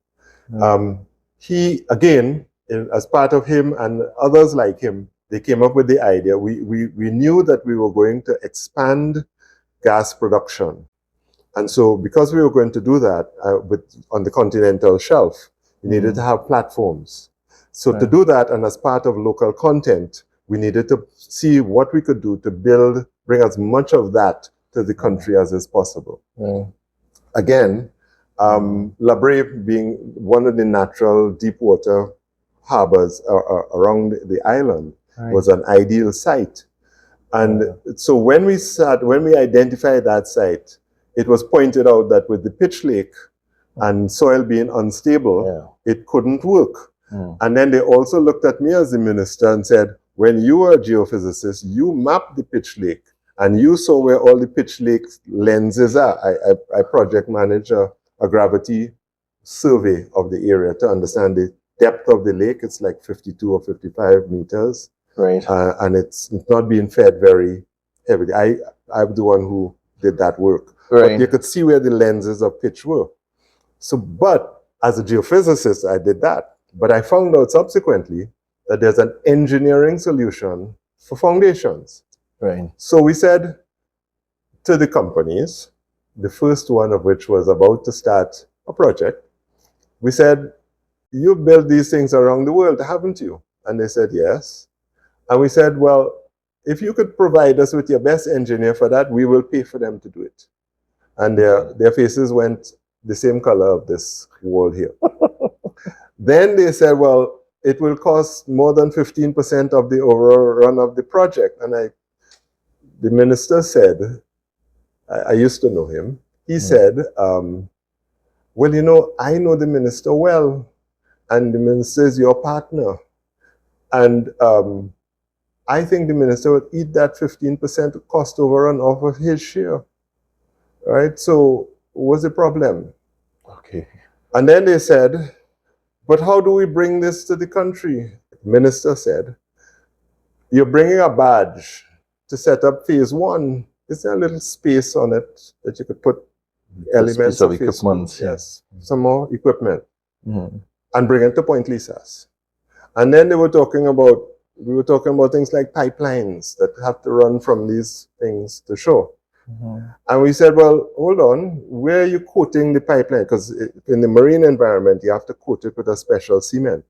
He, again, as part of him and others like him, they came up with the idea. We knew that we were going to expand gas production. And so because we were going to do that on the continental shelf, we needed to have platforms. So to do that, and as part of local content, we needed to see what we could do to bring as much of that to the country as is possible. Again, La Brave being one of the natural deep water harbors around the island was an ideal site. And so when we identified that site, it was pointed out that with the pitch lake and soil being unstable, it couldn't work. And then they also looked at me as the minister and said, when you were a geophysicist, you mapped the pitch lake and you saw where all the pitch lake lenses are. I project manage a gravity survey of the area to understand the depth of the lake. It's like 52 or 55 meters. Right. And it's not being fed very heavily. I'm the one who did that work. Right. But you could see where the lenses of pitch were. So, but as a geophysicist, I did that. But I found out subsequently that there's an engineering solution for foundations. Right. So we said to the companies, the first one of which was about to start a project, we said, you've built these things around the world, haven't you? And they said, yes. And we said, well, if you could provide us with your best engineer for that, we will pay for them to do it. And their faces went the same color of this wall here. Then they said, well, it will cost more than 15% of the overall run of the project. And the minister said, I used to know him. He said, well, you know, I know the minister well, and the minister is your partner. And I think the minister would eat that 15% cost overrun off of his share. Right? So what's the problem? Okay. And then they said, but how do we bring this to the country? The minister said, you're bringing a badge to set up phase one. Is there a little space on it that you could put elements of equipment? Yes. Some more equipment. And bring it to Point Lisas. And then we were talking about things like pipelines that have to run from these things to shore. And we said, well, hold on, where are you coating the pipeline? Because in the marine environment, you have to coat it with a special cement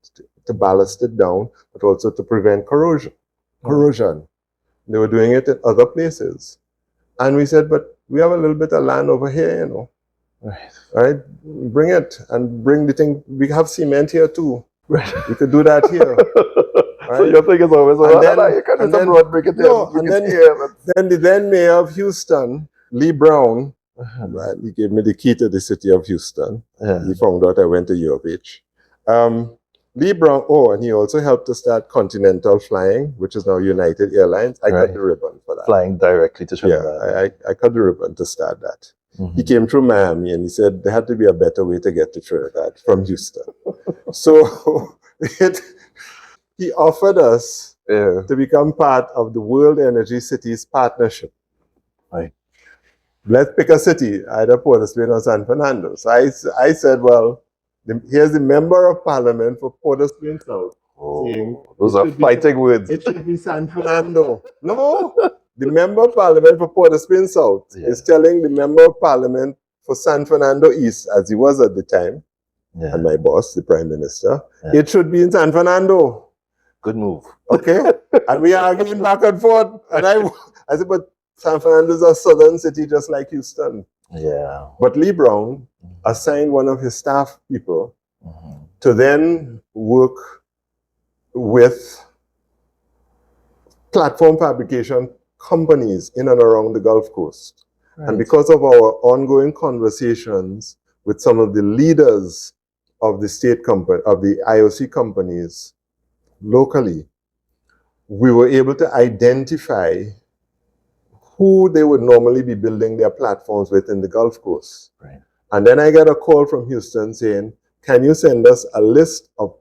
to ballast it down, but also to prevent corrosion. They were doing it in other places. And we said, but we have a little bit of land over here, you know. Right? Bring it and bring the thing. We have cement here too. Right. We could do that here. Right? So your thing is always, then the then mayor of Houston, Lee Brown, right, he gave me the key to the city of Houston. He found out I went to U of H. Lee Brown, and he also helped to start Continental Flying, which is now United Airlines. I cut the ribbon for that. Flying directly to Trinidad. Yeah, I cut the ribbon to start that. He came through Miami and he said there had to be a better way to get to Trinidad from Houston. So he offered us to become part of the World Energy Cities Partnership. Right. Let's pick a city, either Port of Spain or San Fernando. So I said, well, here's the member of parliament for Port of Spain South. Those are fighting words. It should be San Fernando. No, the member of parliament for Port of Spain South is telling the member of parliament for San Fernando East, as he was at the time, and my boss, the prime minister, it should be in San Fernando. Good move. Okay? And we are arguing back and forth. And I said, but San Fernando is a southern city just like Houston. Yeah. But Lee Brown assigned one of his staff people to then work with platform fabrication companies in and around the Gulf Coast. And because of our ongoing conversations with some of the leaders of the state company, of the IOC companies locally, we were able to identify who they would normally be building their platforms with in the Gulf Coast. Right. And then I got a call from Houston saying, can you send us a list of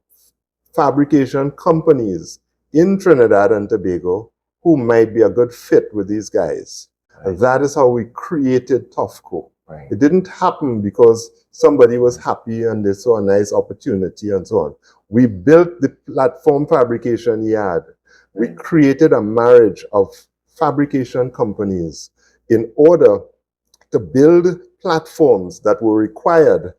fabrication companies in Trinidad and Tobago who might be a good fit with these guys? Right. And that is how we created TOFCO. Right. It didn't happen because somebody was happy and they saw a nice opportunity and so on. We built the platform fabrication yard. Right. We created a marriage of fabrication companies in order to build platforms that were required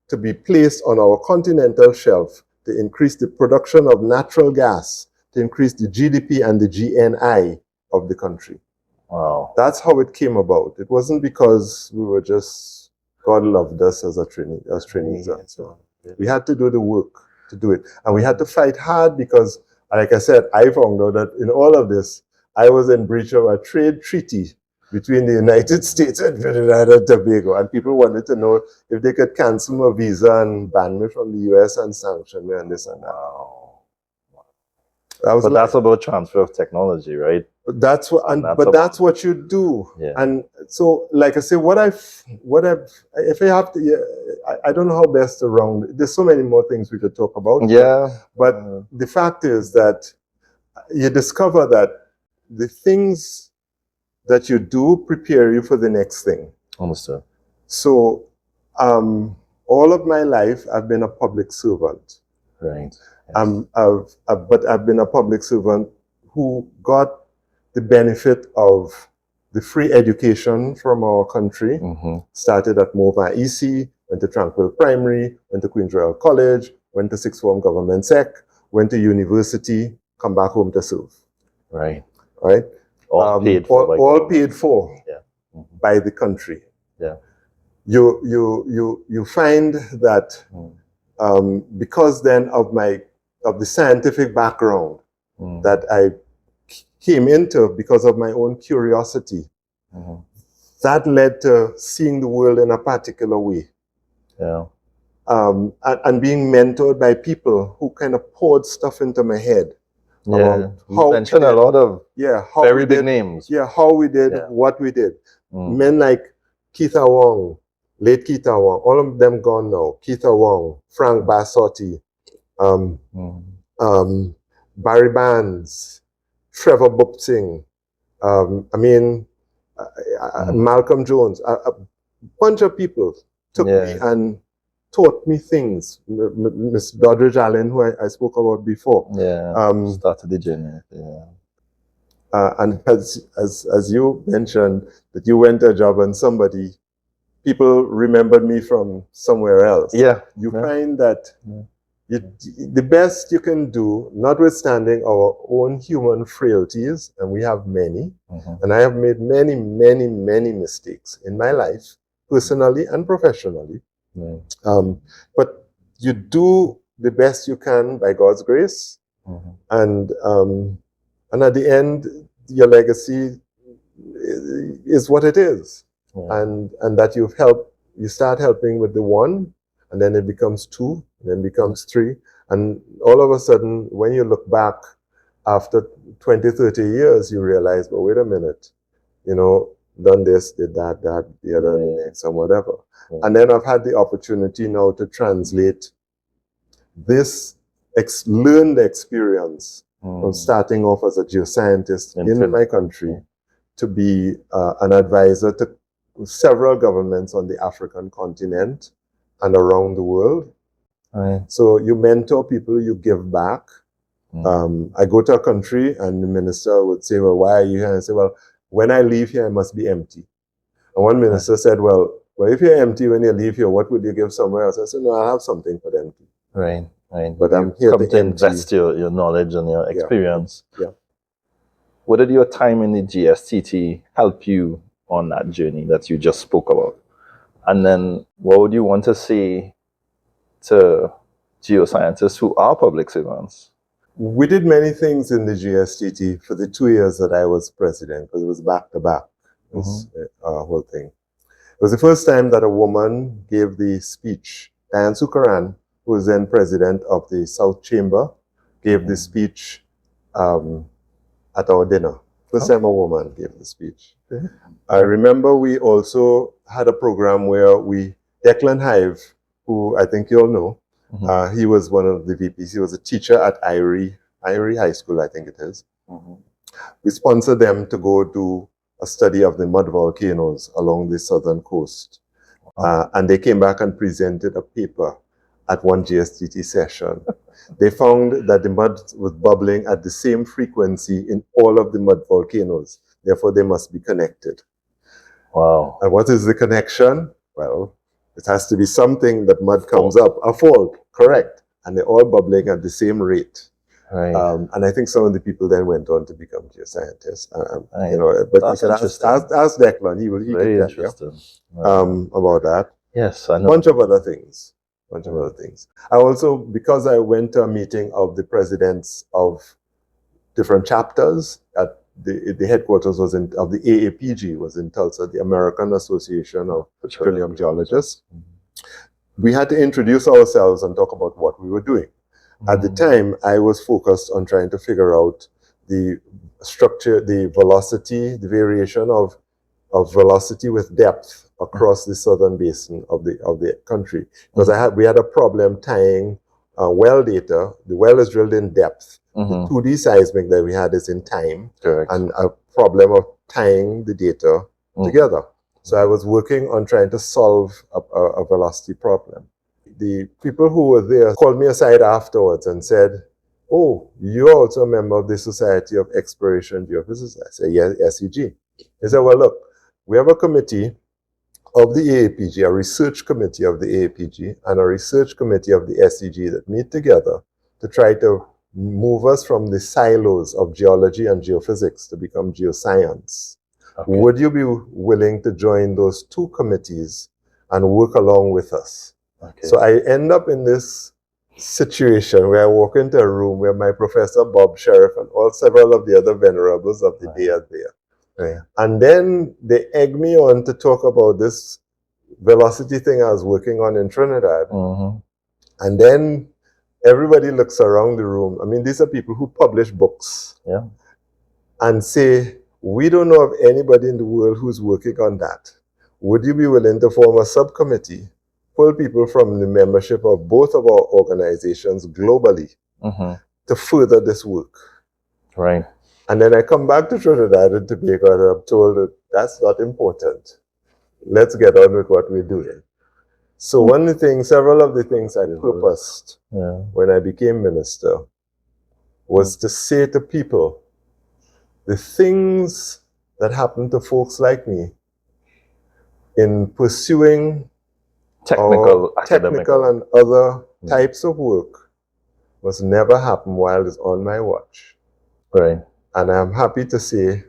to be placed on our continental shelf to increase the production of natural gas, to increase the GDP and the GNI of the country. Wow. That's how it came about. It wasn't because we were just, God loved us as trainees and so on. We had to do the work to do it. And we had to fight hard because, like I said, I found out that in all of this, I was in breach of a trade treaty between the United States and Trinidad and Tobago. And people wanted to know if they could cancel my visa and ban me from the US and sanction me and this and that. Wow. But that's about transfer of technology, right? That's what, that's what you do. Yeah. And so, like I say, if I have to, I don't know how best to round. There's so many more things we could talk about. Yeah. But the fact is that you discover that the things that you do prepare you for the next thing. Understood. So, all of my life, I've been a public servant. Right. Yes. But I've been a public servant who got the benefit of the free education from our country. Mm-hmm. Started at Mova EC, went to Tranquil Primary, went to Queen's Royal College, went to Sixth Form Government Sec, went to university, come back home to serve. Right. Right. All paid for. All paid for. Yeah. Mm-hmm. By the country. Yeah. You find that because then of the scientific background that I came into because of my own curiosity, that led to seeing the world in a particular way. Yeah. And being mentored by people who kind of poured stuff into my head. Yeah. You mentioned a lot of very big names. Yeah, how we did, what we did. Men like Keitha Wong, late Keitha Wong, all of them gone now. Keitha Wong, Frank Bassotti, Barry Bands, Trevor Bupsing, Malcolm Jones, a bunch of people took me and taught me things. Miss Doddridge Allen, who I spoke about before. Yeah, started the journey. Yeah. And as you mentioned, that you went to a job and people remembered me from somewhere else. Yeah. You find that the best you can do, notwithstanding our own human frailties, and we have many, and I have made many, many, many mistakes in my life, personally and professionally. But you do the best you can by God's grace, and at the end, your legacy is what it is, and that you start helping with the one, and then it becomes two, and then becomes three, and all of a sudden, when you look back after 20, 30 years, you realize, well, wait a minute, done this, did that, the other, the next, and whatever. And then I've had the opportunity now to translate this learned experience from starting off as a geoscientist in my country to be an advisor to several governments on the African continent and around the world. Right. So you mentor people, you give back. I go to a country and the minister would say, well, why are you here? And I say, well, when I leave here, I must be empty. And one minister said, well, if you're empty when you leave here, what would you give somewhere else? I said, no, I have something for them. Right. But I'm here to invest your knowledge and your experience. Yeah. What did your time in the GSTT help you on that journey that you just spoke about? And then what would you want to say to geoscientists who are public servants? We did many things in the GSTT for the 2 years that I was president, because it was back to back. this whole thing. It was the first time that a woman gave the speech. Diane Sukaran, who was then president of the South Chamber, gave the speech at our dinner. First time a woman gave the speech. I remember we also had a program where Declan Hive, who I think you all know, he was one of the VPs. He was a teacher at Irie High School, I think it is. We sponsored them to go do a study of the mud volcanoes along the southern coast. And they came back and presented a paper at one GSTT session. They found that the mud was bubbling at the same frequency in all of the mud volcanoes. Therefore, they must be connected. Wow. And what is the connection? Well, it has to be something that mud comes up, a fault, correct. And they're all bubbling at the same rate. Right. And I think some of the people then went on to become geoscientists. Right. You know, but That's you can ask Declan, he Very can tell interesting. you about that. Yes, I know. Bunch of other things. I also, because I went to a meeting of the presidents of different chapters at the headquarters of the AAPG was in Tulsa, the American Association of Petroleum Geologists. We had to introduce ourselves and talk about what we were doing. At the time, I was focused on trying to figure out the structure, the velocity, the variation of velocity with depth across the southern basin of the country. Because we had a problem tying well data. The well is drilled in depth. The 2D seismic that we had is in time. Correct. And a problem of tying the data together. So I was working on trying to solve a velocity problem. The people who were there called me aside afterwards and said, "Oh, you're also a member of the Society of Exploration Geophysicists." I said, "Yes, SEG." They said, "Well, look, we have a committee of the AAPG, a research committee of the AAPG, and a research committee of the SEG that meet together to try to move us from the silos of geology and geophysics to become geoscience. Okay. Would you be willing to join those two committees and work along with us?" Okay. So I end up in this situation where I walk into a room where my professor Bob Sheriff and several of the other venerables of the day are there. Right. And then they egg me on to talk about this velocity thing I was working on in Trinidad. And then everybody looks around the room. I mean, these are people who publish books. Yeah. And say, "We don't know of anybody in the world who's working on that. Would you be willing to form a subcommittee, pull people from the membership of both of our organizations globally to further this work?" Right. And then I come back to Trinidad and Tobago and I'm told that that's not important. Let's get on with what we're doing. So several of the things I purposed when I became minister was to say to people, the things that happen to folks like me in pursuing technical and other types of work must never happen while it's on my watch. Right. And I'm happy to say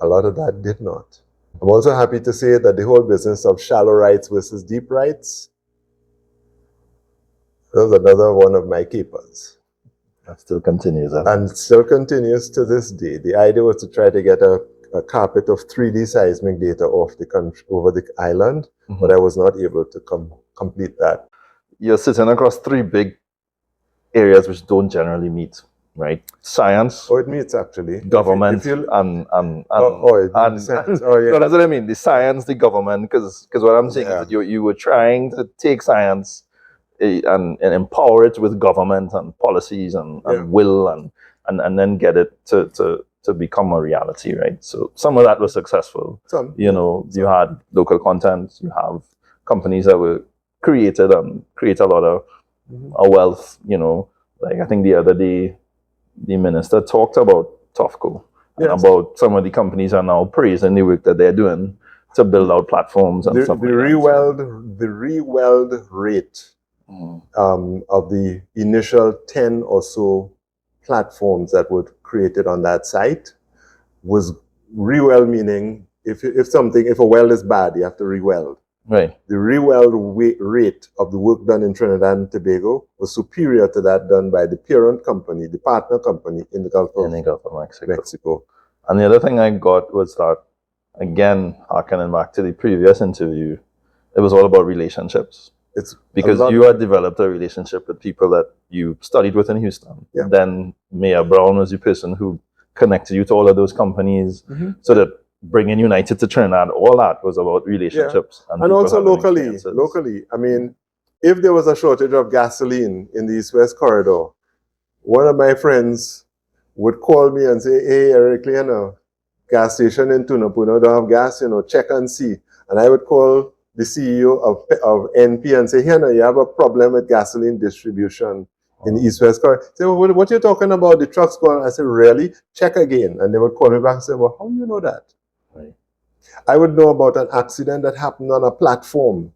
a lot of that did not. I'm also happy to say that the whole business of shallow rights versus deep rights, that was another one of my capers. That still continues. And still continues to this day. The idea was to try to get a carpet of 3D seismic data off the country, over the island, but I was not able to complete that. You're sitting across three big areas which don't generally meet, right? Science. Oh, it meets actually. Government and that's what I mean. The science, the government, because what I'm saying is that you were trying to take science and empower it with government and policies and will and then get it to become a reality, right? So some of that was successful. You had local content, you have companies that were created and create a lot of a wealth, like I think the other day the minister talked about TOFCO and about some of the companies are now praising the work that they're doing to build out platforms and stuff like that. The re-weld rate of the initial 10 or so platforms that were created on that site was re-weld, meaning if a weld is bad, you have to re-weld. Right. The re-weld rate of the work done in Trinidad and Tobago was superior to that done by the parent company, the partner company in the Gulf of Mexico. And the other thing I got was that again, harkening back to the previous interview, it was all about relationships. It's because you had developed a relationship with people that you studied with in Houston. Yeah. Then Mayor Brown was the person who connected you to all of those companies. So that bringing United to Trinidad, all that was about relationships. And people also having locally. experiences. Locally, I mean, if there was a shortage of gasoline in the East-West corridor, one of my friends would call me and say, "Hey, Eric, you know, gas station in Tunapuna don't have gas, you know, check and see." And I would call the CEO of NP and say, "Here, now, you have a problem with gasoline distribution in the East-West corridor." Say, "Well, what are you talking about? The trucks going?" I said, "Really? Check again." And they would call me back and say, "Well, how do you know that?" Right. I would know about an accident that happened on a platform.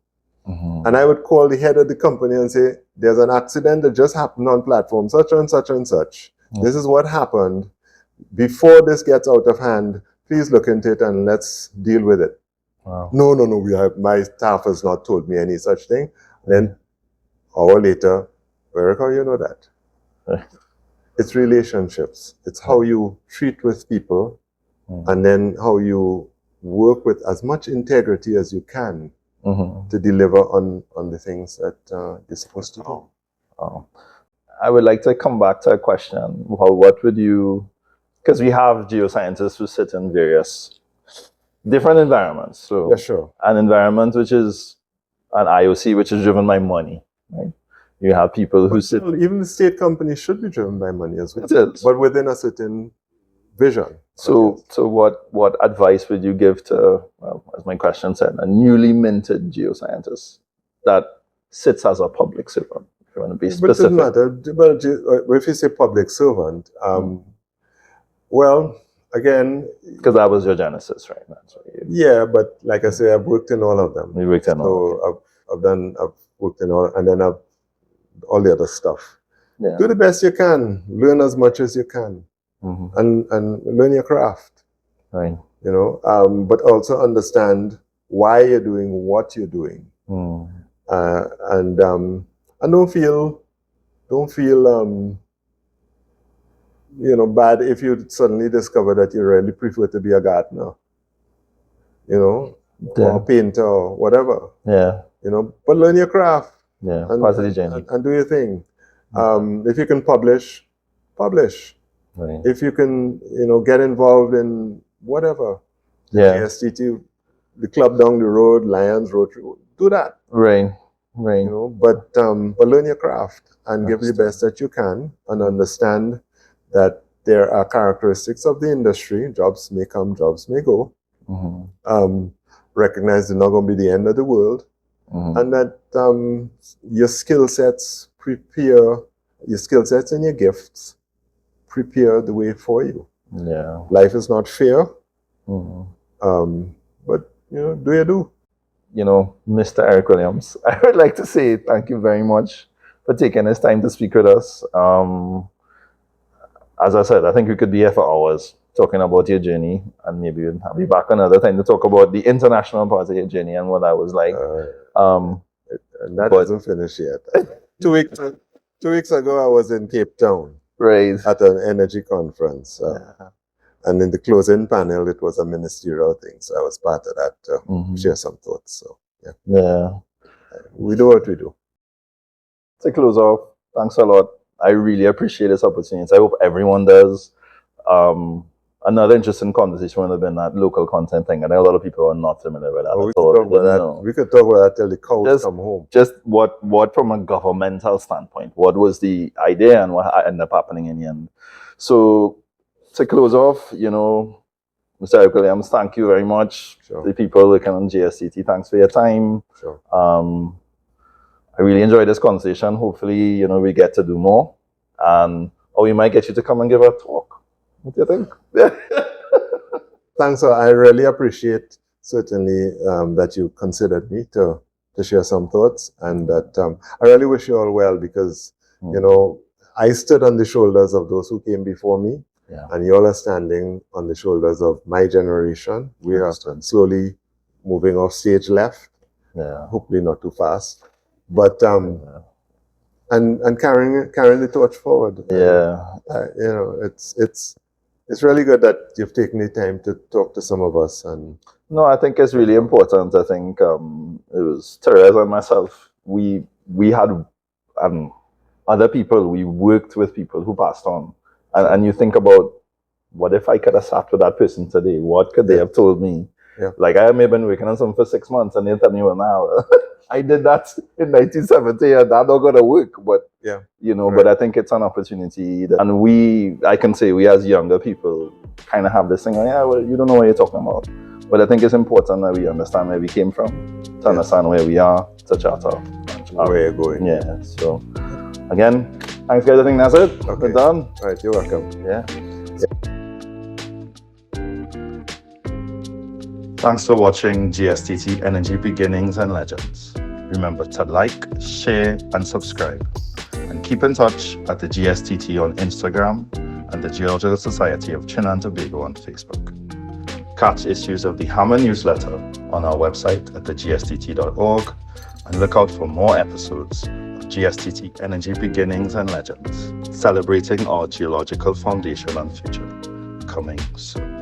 And I would call the head of the company and say, "There's an accident that just happened on platform, such and such and such. This is what happened. Before this gets out of hand, please look into it and let's deal with it." Wow. No, my staff has not told me any such thing. Then, an hour later, Eric, how you know that? Right. It's relationships. It's how you treat with people and then how you work with as much integrity as you can to deliver on the things that you're supposed to do. I would like to come back to a question. What would you, because we have geoscientists who sit in various different environments. So Yeah, sure. an environment which is an IOC, which is driven by money, right? You have people who sit. Well, even the state companies should be driven by money as well, It is. but within a certain vision. So what advice would you give to, well, as my question said, a newly minted geoscientist that sits as a public servant? If you want to be But it doesn't specific. matter. Well, if you say public servant, well, again, Because that was your genesis, right? That's what you, yeah, but like I say, I've worked in all of them. you worked in all. So I've worked in all, and then all the other stuff. Yeah. Do the best you can. Learn as much as you can, and learn your craft. Right. You know, but also understand why you're doing what you're doing, and don't feel you know, bad if you suddenly discover that you really prefer to be a gardener, you know, or a painter or whatever. Yeah. You know, but learn your craft. Yeah. And do your thing. If you can publish. Right. If you can, you know, get involved in whatever. GSTT, the club down the road, Lions Rotary, do that. Right. You know, but learn your craft and give the best that you can, and understand that there are characteristics of the industry. Jobs may come, jobs may go. Recognize they're not going to be the end of the world, and that your skill sets and your gifts prepare the way for you. Yeah. Life is not fair, but you know, do you do? You know, Mr. Eric Williams, I would like to say thank you very much for taking this time to speak with us. As I said, I think we could be here for hours talking about your journey, and maybe we'll have you back another time to talk about the international part of your journey and what that was like. And that hasn't finished yet. 2 weeks ago, I was in Cape Town, right, at an energy conference. And in the closing panel, it was a ministerial thing. So I was part of that to share some thoughts. So, yeah. We do what we do. To close off, thanks a lot. I really appreciate this opportunity. I hope everyone does. Another interesting conversation would have been that local content thing. And a lot of people are not familiar with that. We could talk about that till the cows come home. Just what from a governmental standpoint, what was the idea and what ended up happening in the end. So to close off, you know, Mr. Eric Williams, thank you very much. Sure. The people working on GSTT, thanks for your time. Sure. I really enjoyed this conversation. Hopefully, you know, we get to do more. Or we might get you to come and give a talk. What do you think? Thanks. I really appreciate, certainly, that you considered me to share some thoughts. And that I really wish you all well, because, you know, I stood on the shoulders of those who came before me. Yeah. And you all are standing on the shoulders of my generation. We are slowly moving off stage left. Yeah. Hopefully not too fast. But and carrying the torch forward. Yeah. You know, it's It's really good that you've taken the time to talk to some of us. And No, I think it's really important. I think it was Therese and myself. We had other people. We worked with people who passed on, and you think about what if I could have sat with that person today? What could they have told me? Yeah. Like I may have been working on something for 6 months, and they tell me, well, now I did that in 1970, and that not gonna work. But yeah, but I think it's an opportunity, and I can say we as younger people kind of have this thing. Like, yeah, well, you don't know what you're talking about. But I think it's important that we understand where we came from, to understand where we are, to chart out where you're going. Yeah. So again, thanks guys. I think that's it. Okay. We're done. All right, you're welcome. Yeah. Thanks for watching GSTT Energy Beginnings and Legends. Remember to like, share, and subscribe. And keep in touch at the GSTT on Instagram and the Geological Society of Trinidad and Tobago on Facebook. Catch issues of the Hammer newsletter on our website at thegSTT.org and look out for more episodes of GSTT Energy Beginnings and Legends, celebrating our geological foundation and future. Coming soon.